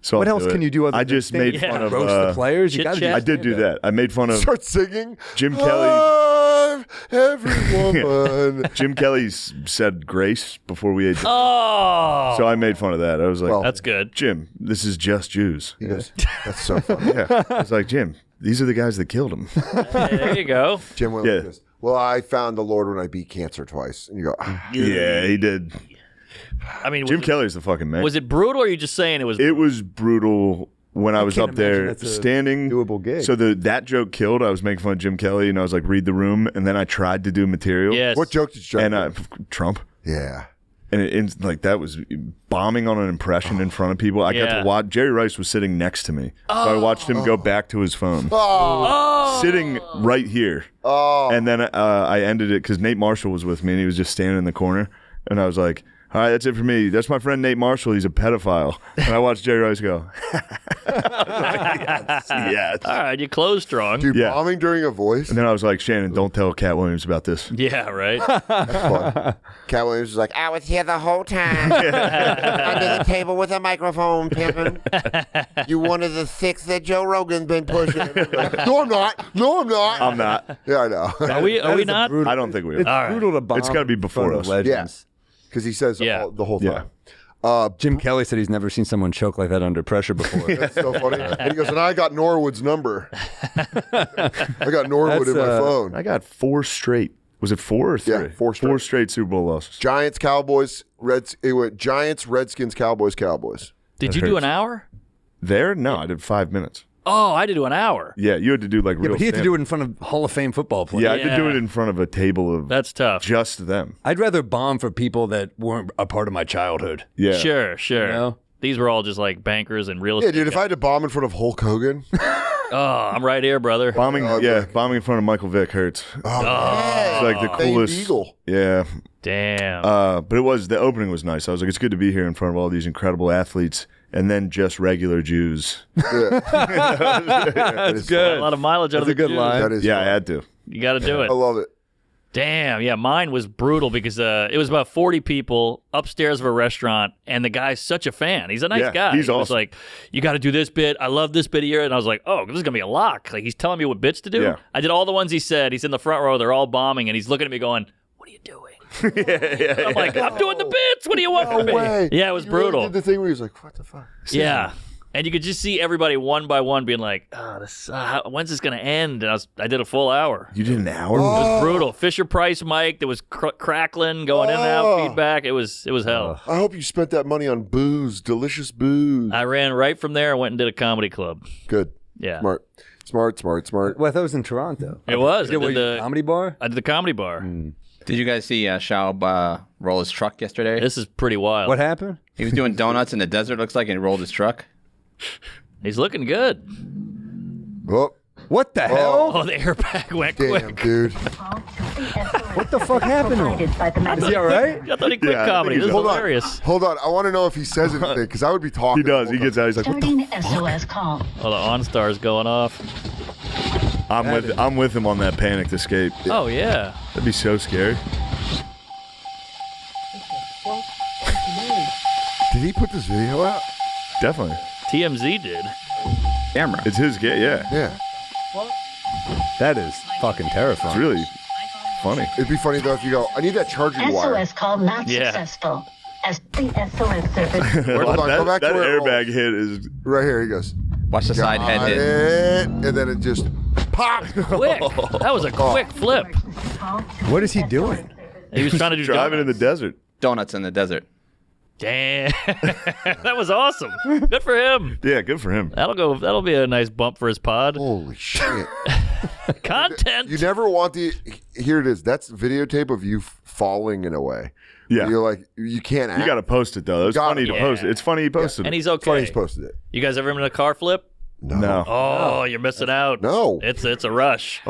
So
What
I'll
else
do
can
it.
you do other
I
than
just
stand-
made
Yeah.
fun of
Roast the players? You gotta
Chit-chat.
I did do that. I made fun of
Start singing.
Jim Kelly.
Love every woman.
Jim Kelly said grace before we ate.
Oh.
So I made fun of that. I was like,
Well,
That's good.
Jim, this is just Jews.
He goes, that's so funny.
Yeah. I was like, Jim, these are the guys that killed him.
There you go.
Jim went like this. Well, I found the Lord when I beat cancer twice. And you go,
yeah, he did.
I mean,
Jim Kelly's the fucking man.
Was it brutal, or are you just saying it was?
It was brutal when I was
can't
up there
imagine that's a
standing.
doable gig.
So that joke killed. I was making fun of Jim Kelly, and I was like, read the room, and then I tried to do material.
Yes.
what joke did you try?
And Trump.
Yeah.
And like that was bombing on an impression in front of people. I got
Yeah.
to watch. Jerry Rice was sitting next to me, so I watched him go back to his phone, sitting right here. And then I ended it because Nate Marshall was with me, and he was just standing in the corner. And I was like, "All right, that's it for me. That's my friend Nate Marshall. He's a pedophile." And I watched Jerry Rice go, yes.
All right, you closed strong.
Dude,
Yeah.
bombing during a voice?
And then I was like, Shannon, don't tell Cat Williams about this.
Yeah, right.
Cat Williams was like, I was here the whole time. Under the table with a microphone, pimping. You one of the 6 that Joe Rogan's been pushing. No, I'm not. No, I'm not.
I'm not.
Yeah, I know.
Are we not?
I don't think we are.
It's
All right.
brutal to bomb.
It's gotta be before
in front of
us.
legends.
Because he says the whole time.
Jim Kelly said he's never seen someone choke like that under pressure before.
That's so funny. And he goes, and I got Norwood's number. I got Norwood in my phone.
I got 4 straight. Was it 4 or 3?
Yeah, 4 straight.
4 straight Super Bowl losses.
Giants, Cowboys, It went Giants, Redskins, Cowboys, Cowboys.
Did
That
you do
hurts.
an hour?
There? No, I did 5 minutes.
Oh, I had to do an hour.
Yeah, you had to do like
Yeah,
real
but he had to
stand-
do it in front of Hall of Fame football players.
Yeah, I had to do
Yeah.
it in front of a table of
That's tough.
just them.
I'd rather bomb for people that weren't a part of my childhood.
Yeah.
Sure.
You know?
These were all just like bankers and real
Yeah,
estate.
dude, if I had to bomb in front of Hulk Hogan.
Oh, I'm right here, brother.
Bombing in front of Michael Vick hurts. It's like the
Famed
coolest.
Eagle.
Yeah.
Damn.
But the opening was nice. I was like, it's good to be here in front of all these incredible athletes and then just regular Jews.
That's good.
A lot of mileage out of the
That's a good
Jews.
line.
That is
Yeah, I
fun.
had to.
You got to do it.
I love it.
Damn, yeah, mine was brutal because it was about 40 people upstairs of a restaurant, and the guy's such a fan. He's a nice
Yeah,
guy.
he's
He was
awesome.
like, you got to do this bit. I love this bit here. And I was like, oh, this is going to be a lock. Like, he's telling me what bits to do.
Yeah.
I did all the ones he said. He's in the front row. They're all bombing, and he's looking at me going, what are you doing? I'm like, I'm doing the bits. What do you want
No
from me?
way.
Yeah, it was
You really
brutal.
did the thing where he was like, what the fuck?
Yeah. And you could just see everybody one by one being like, oh, when's this going to end? And I did a full hour.
You did an hour?
It was brutal. Fisher Price mic. There was crackling, going in and out, feedback. It was hell.
I hope you spent that money on booze, delicious booze.
I ran right from there and went and did a comedy club.
Good.
Yeah.
Smart.
Well, I thought it was in Toronto.
It was.
You did the comedy bar?
I did the comedy bar.
Did you guys see Schaub roll his truck yesterday?
This is pretty wild.
What happened?
He was doing donuts in the desert, looks like, and he rolled his truck.
He's looking good.
Oh,
What the hell?
Oh, the airbag went
damn,
quick.
dude.
What the fuck happened to him? Is he all right?
I thought he quit
Yeah, I
comedy.
think
This is
he's
hilarious.
Hold on. I want to know if he says anything because I would be talking.
He does.
the
He
whole
gets out. He's like, what the?
Starting SOS call.
Oh, the OnStar's going off.
I'm with him on that panicked escape.
Oh, yeah.
That'd be so scary.
Did he put this video out?
Definitely.
TMZ did.
Camera.
It's his game. Yeah.
Yeah.
That is fucking terrifying.
It's really funny.
It'd be funny though if you go, I need that charging wire.
SOS call not
Yeah.
successful. As the SOS service.
Hold on, go back
that
to where it
airbag
rolls.
hit is
Right here, he goes.
Watch the side head
Got
hit.
it. And then it just popped.
Quick. That was a quick flip.
What is he doing?
He was trying to do
driving in the
donuts.
desert.
Donuts in the desert.
Damn. That was awesome. Good for him.
Yeah, good for him.
That'll be a nice bump for his pod.
Holy shit.
Content.
You never want here it is. That's videotape of you falling in a way.
Yeah.
You're like, you can't act.
You got to post it though. It's
Got
funny
it.
to post it. It's funny he posted
And
it.
he's
Funny
okay.
he's posted it.
You guys ever been in a car flip?
No.
Oh, you're missing out.
No.
It's a rush.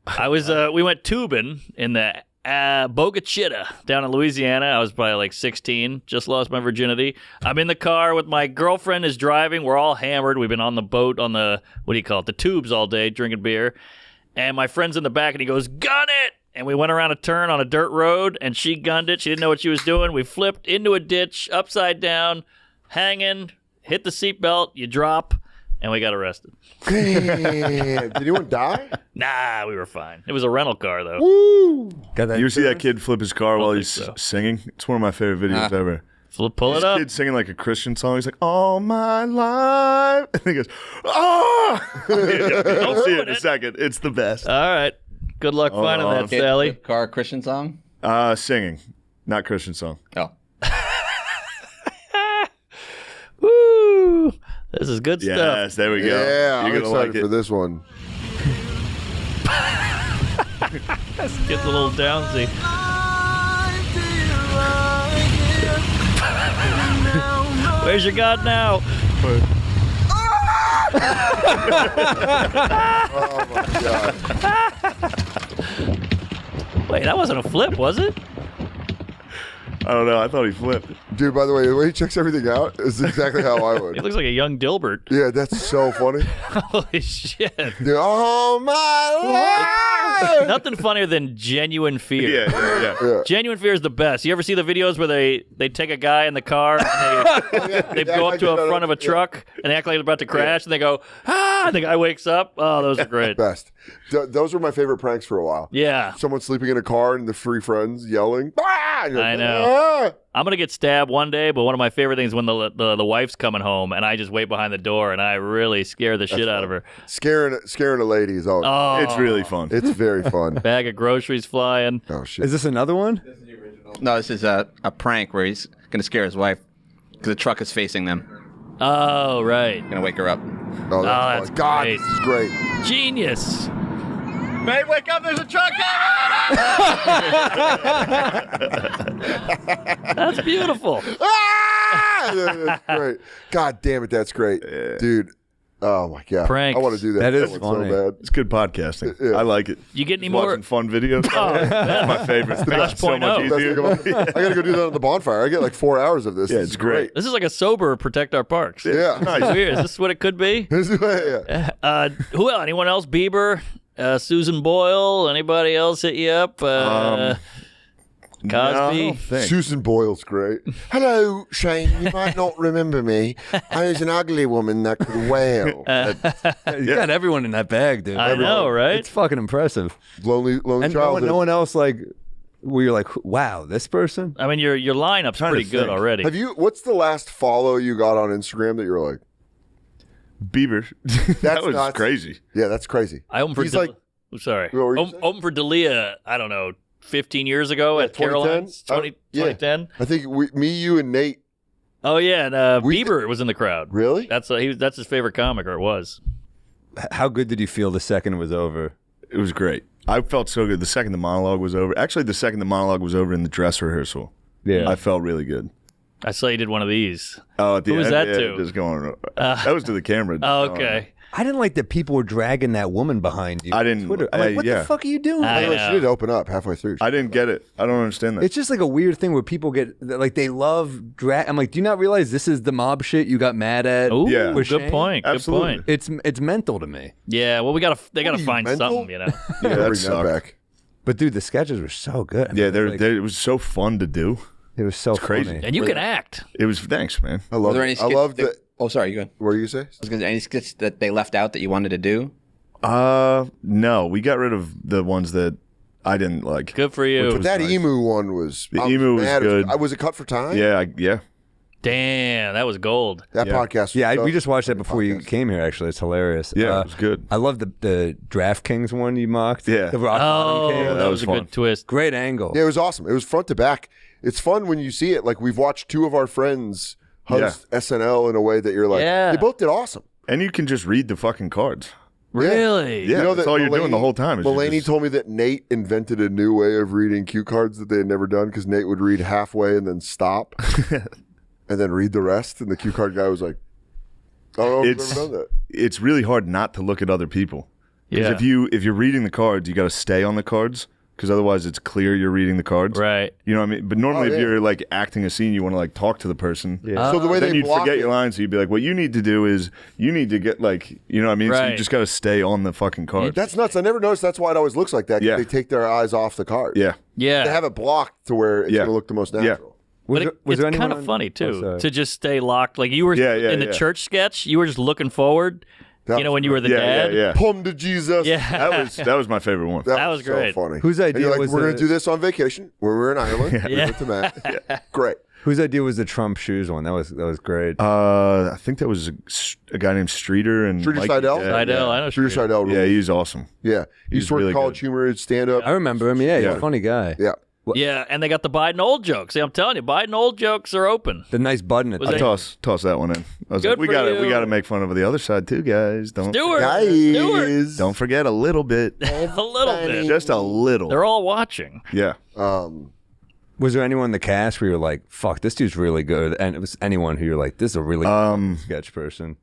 I was we went tubing in the Boca Chica down in Louisiana. I was probably like 16, just lost my virginity. I'm in the car with my girlfriend is driving. We're all hammered. We've been on the boat on the, what do you call it, the tubes all day drinking beer. And my friend's in the back and he goes, gun it! And we went around a turn on a dirt road and she gunned it. She didn't know what she was doing. We flipped into a ditch, upside down, hanging, hit the seatbelt, you drop, and we got arrested.
Damn. Did anyone die?
Nah, we were fine. It was a rental car, though.
Woo!
Got that
You ever see that kid flip his car while
think
he's
so.
singing? It's one of my favorite videos ever.
Pull it
This
up.
kid singing like a Christian song. He's like, all my life. And he goes, oh! You'll see it in a second. It's the best.
All right. Good luck finding that, Sally.
Car Christian song?
Singing, not Christian song.
Oh.
Woo! This is good stuff.
Yes, there we go.
Yeah,
You're
I'm
gonna
excited
like it.
for this one.
Let's get the little downsy. Where's your God now?
Oh my God.
Wait, that wasn't a flip, was it?
I don't know. I thought he flipped.
Dude, by the way he checks everything out is exactly how I would.
He looks like a young Dilbert.
Yeah, that's so funny.
Holy shit.
Dude, oh my life!
Nothing funnier than genuine fear.
Yeah.
Genuine fear is the best. You ever see the videos where they take a guy in the car and they go up to the front of a truck and they act like they're about to crash and they go, ah, and the guy wakes up? Oh, those are great.
Best. Those were my favorite pranks for a while.
Yeah.
Someone sleeping in a car and the three friends yelling. Ah! You're like,
I know.
"Ah!"
I'm going to get stabbed one day, but one of my favorite things is when the wife's coming home and I just wait behind the door and I really scare the shit out of her.
Scaring a lady is always.
Oh.
It's really fun.
It's very fun.
Bag of groceries flying.
Oh shit!
Is this another one?
No, this is a prank where he's going to scare his wife because the truck is facing them.
Oh, right.
Going to wake her up.
Oh,
that's
fun. God,
great.
this is great.
Genius.
Babe, wake up, there's a truck
That's beautiful.
That's great. God damn it, that's great, dude. Oh my God,
Pranks.
I want to do that.
That is
one
funny.
so bad.
It's good podcasting.
Yeah.
I like it.
You get any
Just
more?
watching fun videos? That's my favorite. It's
best
so
point
much
oh.
easier.
I gotta go do that on the bonfire. I get like 4 hours of this.
Yeah,
This
it's
is
great.
This is like a sober protect our parks.
Yeah.
This is weird. Is this what it could be?
Yeah.
Who else? Anyone else? Bieber? Susan Boyle? Anybody else hit you up? Cosby?
No, I don't think.
Susan Boyle's great. Hello, Shane. You might not remember me. I was an ugly woman that could wail.
You got everyone in that bag, dude.
I know, right?
It's fucking impressive.
Lonely
And
child.
no one else like where you're like, wow, this person.
I mean, your lineup's
Trying to
pretty good
think.
already.
Have you? What's the last follow you got on Instagram that you're like?
Bieber. That was
nuts.
crazy.
Yeah, that's crazy.
I opened for
He's like,
sorry.
What were you saying?
Opened for Dalia, I don't know, 15 years ago at
2010?
Caroline's? 2010?
I think me, you, and Nate.
Oh, yeah, and Bieber was in the crowd.
Really?
That's his favorite comic, or it was.
How good did you feel the second it was over?
It was great. I felt so good. The second the monologue was over. Actually, the second the monologue was over in the dress rehearsal.
Yeah.
I felt really good.
I saw you did one of these.
Oh, at the
Who was
end,
that
yeah,
to?
Just going. That was to the camera.
Oh, okay.
I didn't like that people were dragging that woman behind you.
I
on
didn't-
Twitter. I'm like, what
yeah.
the fuck are you doing?
I
She
know.
did open up halfway through.
I didn't get it. I don't understand that.
It's just like a weird thing where people get like they love drag. I'm like, do you not realize this is the mob shit you got mad at?
Ooh,
Yeah.
good
Shane?
point.
Absolutely.
Good point.
It's mental to me.
Yeah, well, they gotta
you,
find
mental?
something, you know.
Yeah,
Bring
that
that
sucked.
back.
But dude, the sketches were so good. I
Yeah,
mean, like,
it was so fun to do.
it was so
crazy.
funny.
And you can act.
It was. Thanks, man.
I
Were
love
there
it.
any
I
skits
love
that-
that.
Oh, sorry, you go.
What were you say?
I was going to say, any skits that they left out that you wanted to do?
No, we got rid of the ones that I didn't like.
Good for you.
But that
nice.
emu one was.
The
I
emu was
mad.
good.
Was it cut for time?
Yeah, yeah.
Damn, that was gold.
That
Yeah.
podcast. Was
Yeah,
so-
we just watched that before you
podcast.
came here. Actually, it's hilarious.
Yeah, it was good.
I love the DraftKings one you mocked.
Yeah.
the Rock Bottom
Oh,
King.
that
was
was a
fun.
good twist.
Great angle.
Yeah, it was awesome. It was front to back. It's fun when you see it. Like we've watched two of our friends host SNL in a way that you're like,
Yeah.
they both did awesome.
And you can just read the fucking cards.
Really?
Yeah, that's all you're doing the whole time. Is you
Mulaney
just-
told me that Nate invented a new way of reading cue cards that they had never done because Nate would read halfway and then stop and then read the rest. And the cue card guy was like, I don't know if
It's
I've ever done that.
it's really hard not to look at other people. Because
Yeah.
if you're reading the cards, you got to stay on the cards because otherwise it's clear you're reading the cards.
Right.
You know what I mean? But normally,
Oh,
if
yeah.
you're like acting a scene, you want to like talk to the person.
Yeah.
So the way
Then
they
you'd
block
forget
it,
your lines, so you'd be like, "What you need to do is you need to get like, you know what I mean? So you
Right.
just got to stay on the fucking card."
that's nuts. I never noticed that's why it always looks like that. 'Cause
Yeah.
They take their eyes off the card.
Yeah,
Yeah.
They have it blocked to where it's
Yeah.
going to look the most natural.
Was
But
there-
it,
was
it's
there anyone
kind of
on-
funny, too,
sorry.
to just stay locked. Like you were
Yeah, yeah,
in the
yeah.
church sketch, you were just looking forward,
That
you know,
was
when you were the
yeah,
dad.
yeah.
Pum to Jesus.
Yeah.
That was my favorite one.
That was great.
So funny.
Whose
And
idea
you're like,
was
we're going
the-
to do this on vacation when we're in Ireland. We
Yeah.
went to Matt. Great.
Whose idea was the Trump shoes one? That was great.
I think that was a guy named Streeter and
Streeter
Mikey.
Seidel?
Seidel, I know
Streeter Seidel.
Yeah, he's awesome.
Yeah. He used to work
really
College
good.
Humor, stand-up.
I remember him. Yeah, he's a funny guy.
Yeah.
Yeah, and they got the Biden old jokes. See, I'm telling you, Biden old jokes are open.
The nice button at the
Was
top.
Toss that one in. I was
Good
like, we
for
got
you.
to make fun of the other side too, guys.
Stewart.
Guys.
Don't forget a little bit.
A little bit.
Just a little.
They're all watching.
Yeah.
Was there anyone in the cast where you're like, fuck, this dude's really good? And it was anyone who you're like, this is a really good sketch person?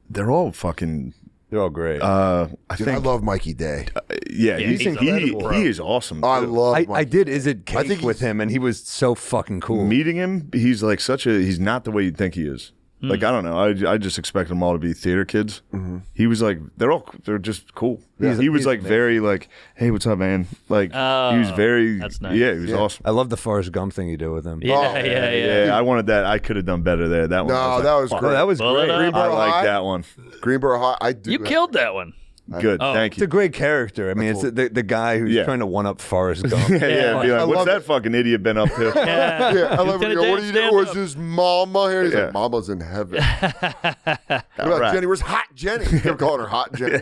They're all fucking...
They're all great.
I
love Mikey Day.
Yeah,
he's incredible.
he is awesome.
I love Mikey.
I did Is It Cake with him, and he was so fucking cool.
Meeting him, he's like he's not the way you'd think he is. Like, I don't know. I just expect them all to be theater kids. Mm-hmm. He was like, they're just cool. Yeah. He was like very like, hey, what's up, man? Like, he was very,
that's nice.
Yeah, he was awesome.
I love the Forrest Gump thing you did with him.
Yeah.
I wanted that. I could have done better there. That one.
That was great.
That was great.
I like that one.
Greenboro High. I do.
You killed that one.
Good, thank
It's
you.
a great character. I mean, it's the guy who's trying to one-up Forrest Gump.
Yeah. Be like, what's that fucking idiot been up to?
I love it. What do you do? Was his mama here? He's
Yeah.
like, Mama's in heaven. What about Jenny? Where's Hot Jenny? He kept calling her Hot Jenny.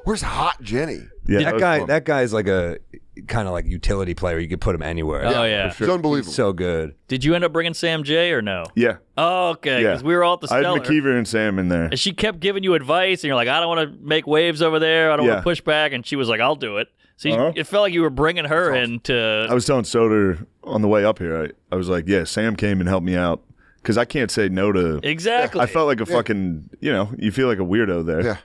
Where's Hot Jenny?
Yeah,
that guy's like a kind of like utility player. You could put him anywhere.
Oh, yeah.
for sure.
He's unbelievable.
He's so good.
Did you end up bringing Sam J or no?
Yeah.
Oh, okay. Because we were all at the
I
Stellar.
had McKeever and Sam in there.
And she kept giving you advice, and you're like, I don't want to make waves over there. I don't want to push back. And she was like, I'll do it. So it felt like you were bringing her into...
I was telling Soder on the way up here, I was like, yeah, Sam came and helped me out. Because I can't say no to...
Exactly.
I felt like a fucking, you feel like a weirdo there.
Yeah.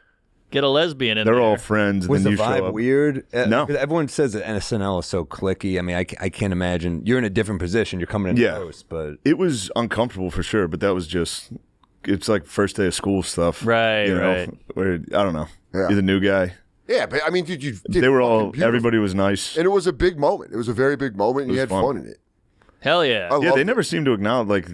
Get a lesbian in there.
They're all friends. And
Was
then
the
you show
vibe
up.
weird?
No.
Everyone says that SNL is so cliquey. I mean, I can't imagine. You're in a different position. You're coming in host, but...
It was uncomfortable for sure, but that was just... It's like first day of school stuff.
Right,
right. Where, I don't know.
Yeah.
You're the new guy.
Yeah, but I mean, dude, you did
They were all...
fucking beautiful.
Everybody was nice.
And it was a big moment. It was a very big moment, and you had fun in it.
Hell yeah.
Yeah, they never seem to acknowledge like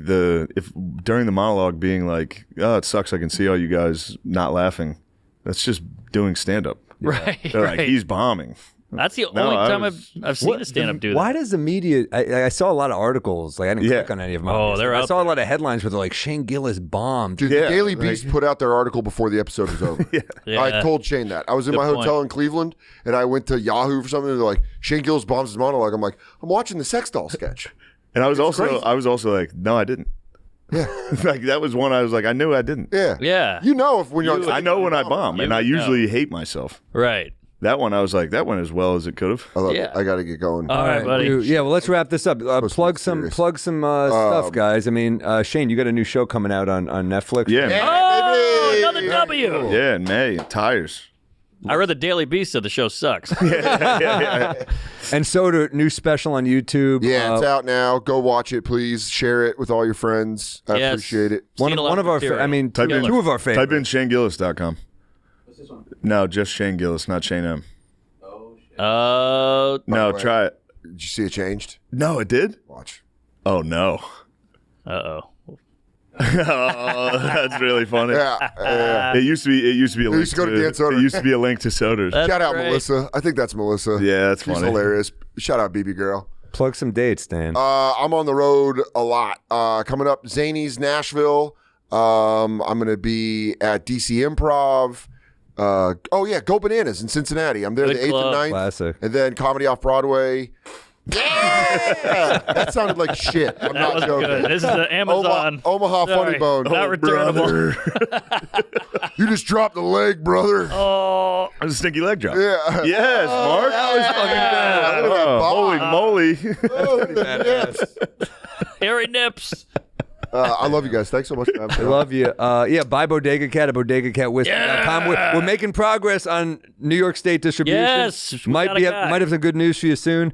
if during the monologue being like, oh, it sucks. I can see all you guys not laughing. That's just doing stand up.
Right.
They're like, he's bombing.
That's the
No,
only
I
time
was-
I've seen a stand up do that.
Why does the media? I saw a lot of articles. Like I didn't click on any of them.
Oh, they're
I
out
saw a lot of headlines where they're like Shane Gillis bombed.
Dude, the Daily Beast put out their article before the episode was over.
Yeah.
I told Shane that. I was in
Good
my hotel
point.
in Cleveland, and I went to Yahoo for something, and they're like, Shane Gillis bombs his monologue. I'm like, I'm watching the sex doll sketch.
And I was
crazy.
also like, no, I didn't.
Yeah.
Like that was one I was like, I knew I didn't.
Yeah.
Yeah.
You know if when you're
I know when I bomb, and I usually hate myself.
Right.
That one I was like, that went as well as it could have.
I love it. I got to get going.
All right, buddy.
Dude, yeah, well, let's wrap this up. Plug some stuff, guys. I mean, Shane, you got a new show coming out on Netflix.
Yeah.
Oh, another W.
Yeah, in May. Tires.
I read the Daily Beast said the show sucks.
And Soder, new special on YouTube.
Yeah, it's out now. Go watch it, please. Share it with all your friends. I
Yes.
appreciate it.
One of our,
material.
I mean,
Type in-
two of our favorites.
Type in ShaneGillis.com. What's this one? No, just Shane Gillis, not Shane M.
Oh.
No, try it.
Did you see it changed?
No, it did?
Watch.
Oh, no.
Uh-oh.
Oh, that's really funny.
Yeah.
It used to be a link
used to go to Dan Soder.
It used to be a link to Soder's.
That's
Shout out
great.
Melissa. I think that's Melissa.
Yeah, that's
She's
funny.
hilarious. Shout out BB Girl.
Plug some dates, Dan.
I'm on the road a lot. Coming up, Zany's Nashville. I'm going to be at DC Improv. Go Bananas in Cincinnati. I'm there
Good
the 8th
club.
and 9th.
Classic.
And then Comedy Off Broadway. Yeah! That sounded like shit. I'm
That
not
was
joking.
good. This is the Amazon.
Omaha
Sorry.
Funny Bone.
Not returnable.
You just dropped the leg, brother.
Oh.
It was a stinky leg drop.
Yeah.
Yes, Mark.
That was fucking
Look at that
Holy
bod.
moly.
Hairy nips.
I love you guys. Thanks so much for having
I
me.
love you. Buy Bodega Cat at bodegacatwhiskey.com. We're making progress on New York State distribution.
Yes, we
might
got a guy.
have some good news for you soon.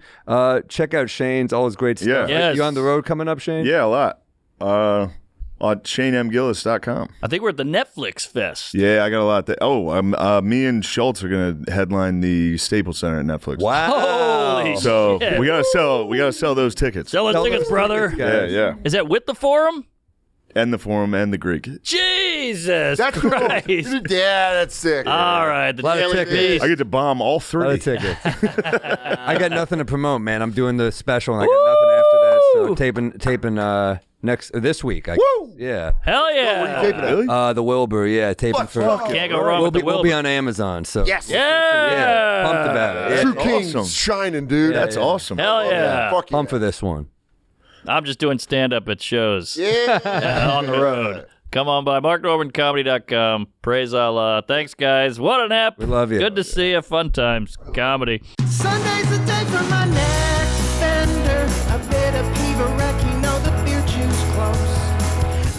Check out Shane's, all his great stuff.
Yeah.
Yes.
You on the road coming up, Shane?
Yeah, a lot. On ShaneMGillis.com.
I think we're at the Netflix Fest.
Yeah, I got a lot. Me and Schultz are going to headline the Staples Center at Netflix.
Wow.
Holy
So
shit.
we gotta sell those tickets.
Sell those tickets, brother.
guys.
Yeah.
Is that with the forum?
And the Forum and the Greek.
Jesus
That's cool.
Christ.
Yeah, that's sick.
All right. The
Lot of
Daily
tickets.
Beast.
I get to bomb all three.
Other tickets. I got nothing to promote, man. I'm doing the special, and I got nothing after that. So taping this week.
Woo!
Yeah.
Hell yeah.
Where are you taping it?
Really?
The Wilbur, taping for.
Can't go wrong with the
We'll
Wilbur.
be on Amazon. So
Yes.
Yeah.
pumped about it. Yeah.
True King's
awesome.
shining, dude.
That's awesome.
Hell yeah.
Fuck yeah.
Pumped for this one.
I'm just doing stand-up at shows.
Yeah.
On the road. Come on by MarkNormanComedy.com. Praise Allah. Thanks, guys. What an app.
We love you.
Good to see you. Fun times. Comedy.
Sunday's the day for my next offender. A bit of Bieber, you know the beer juice close.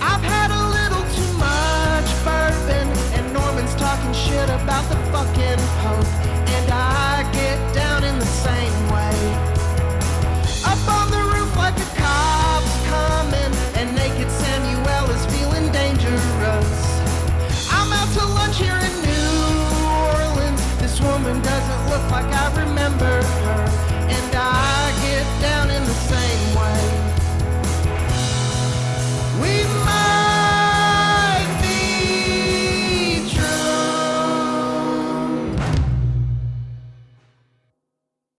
I've had a little too much bourbon, and Norman's talking shit about the fucking Pope. And I get down in the same way.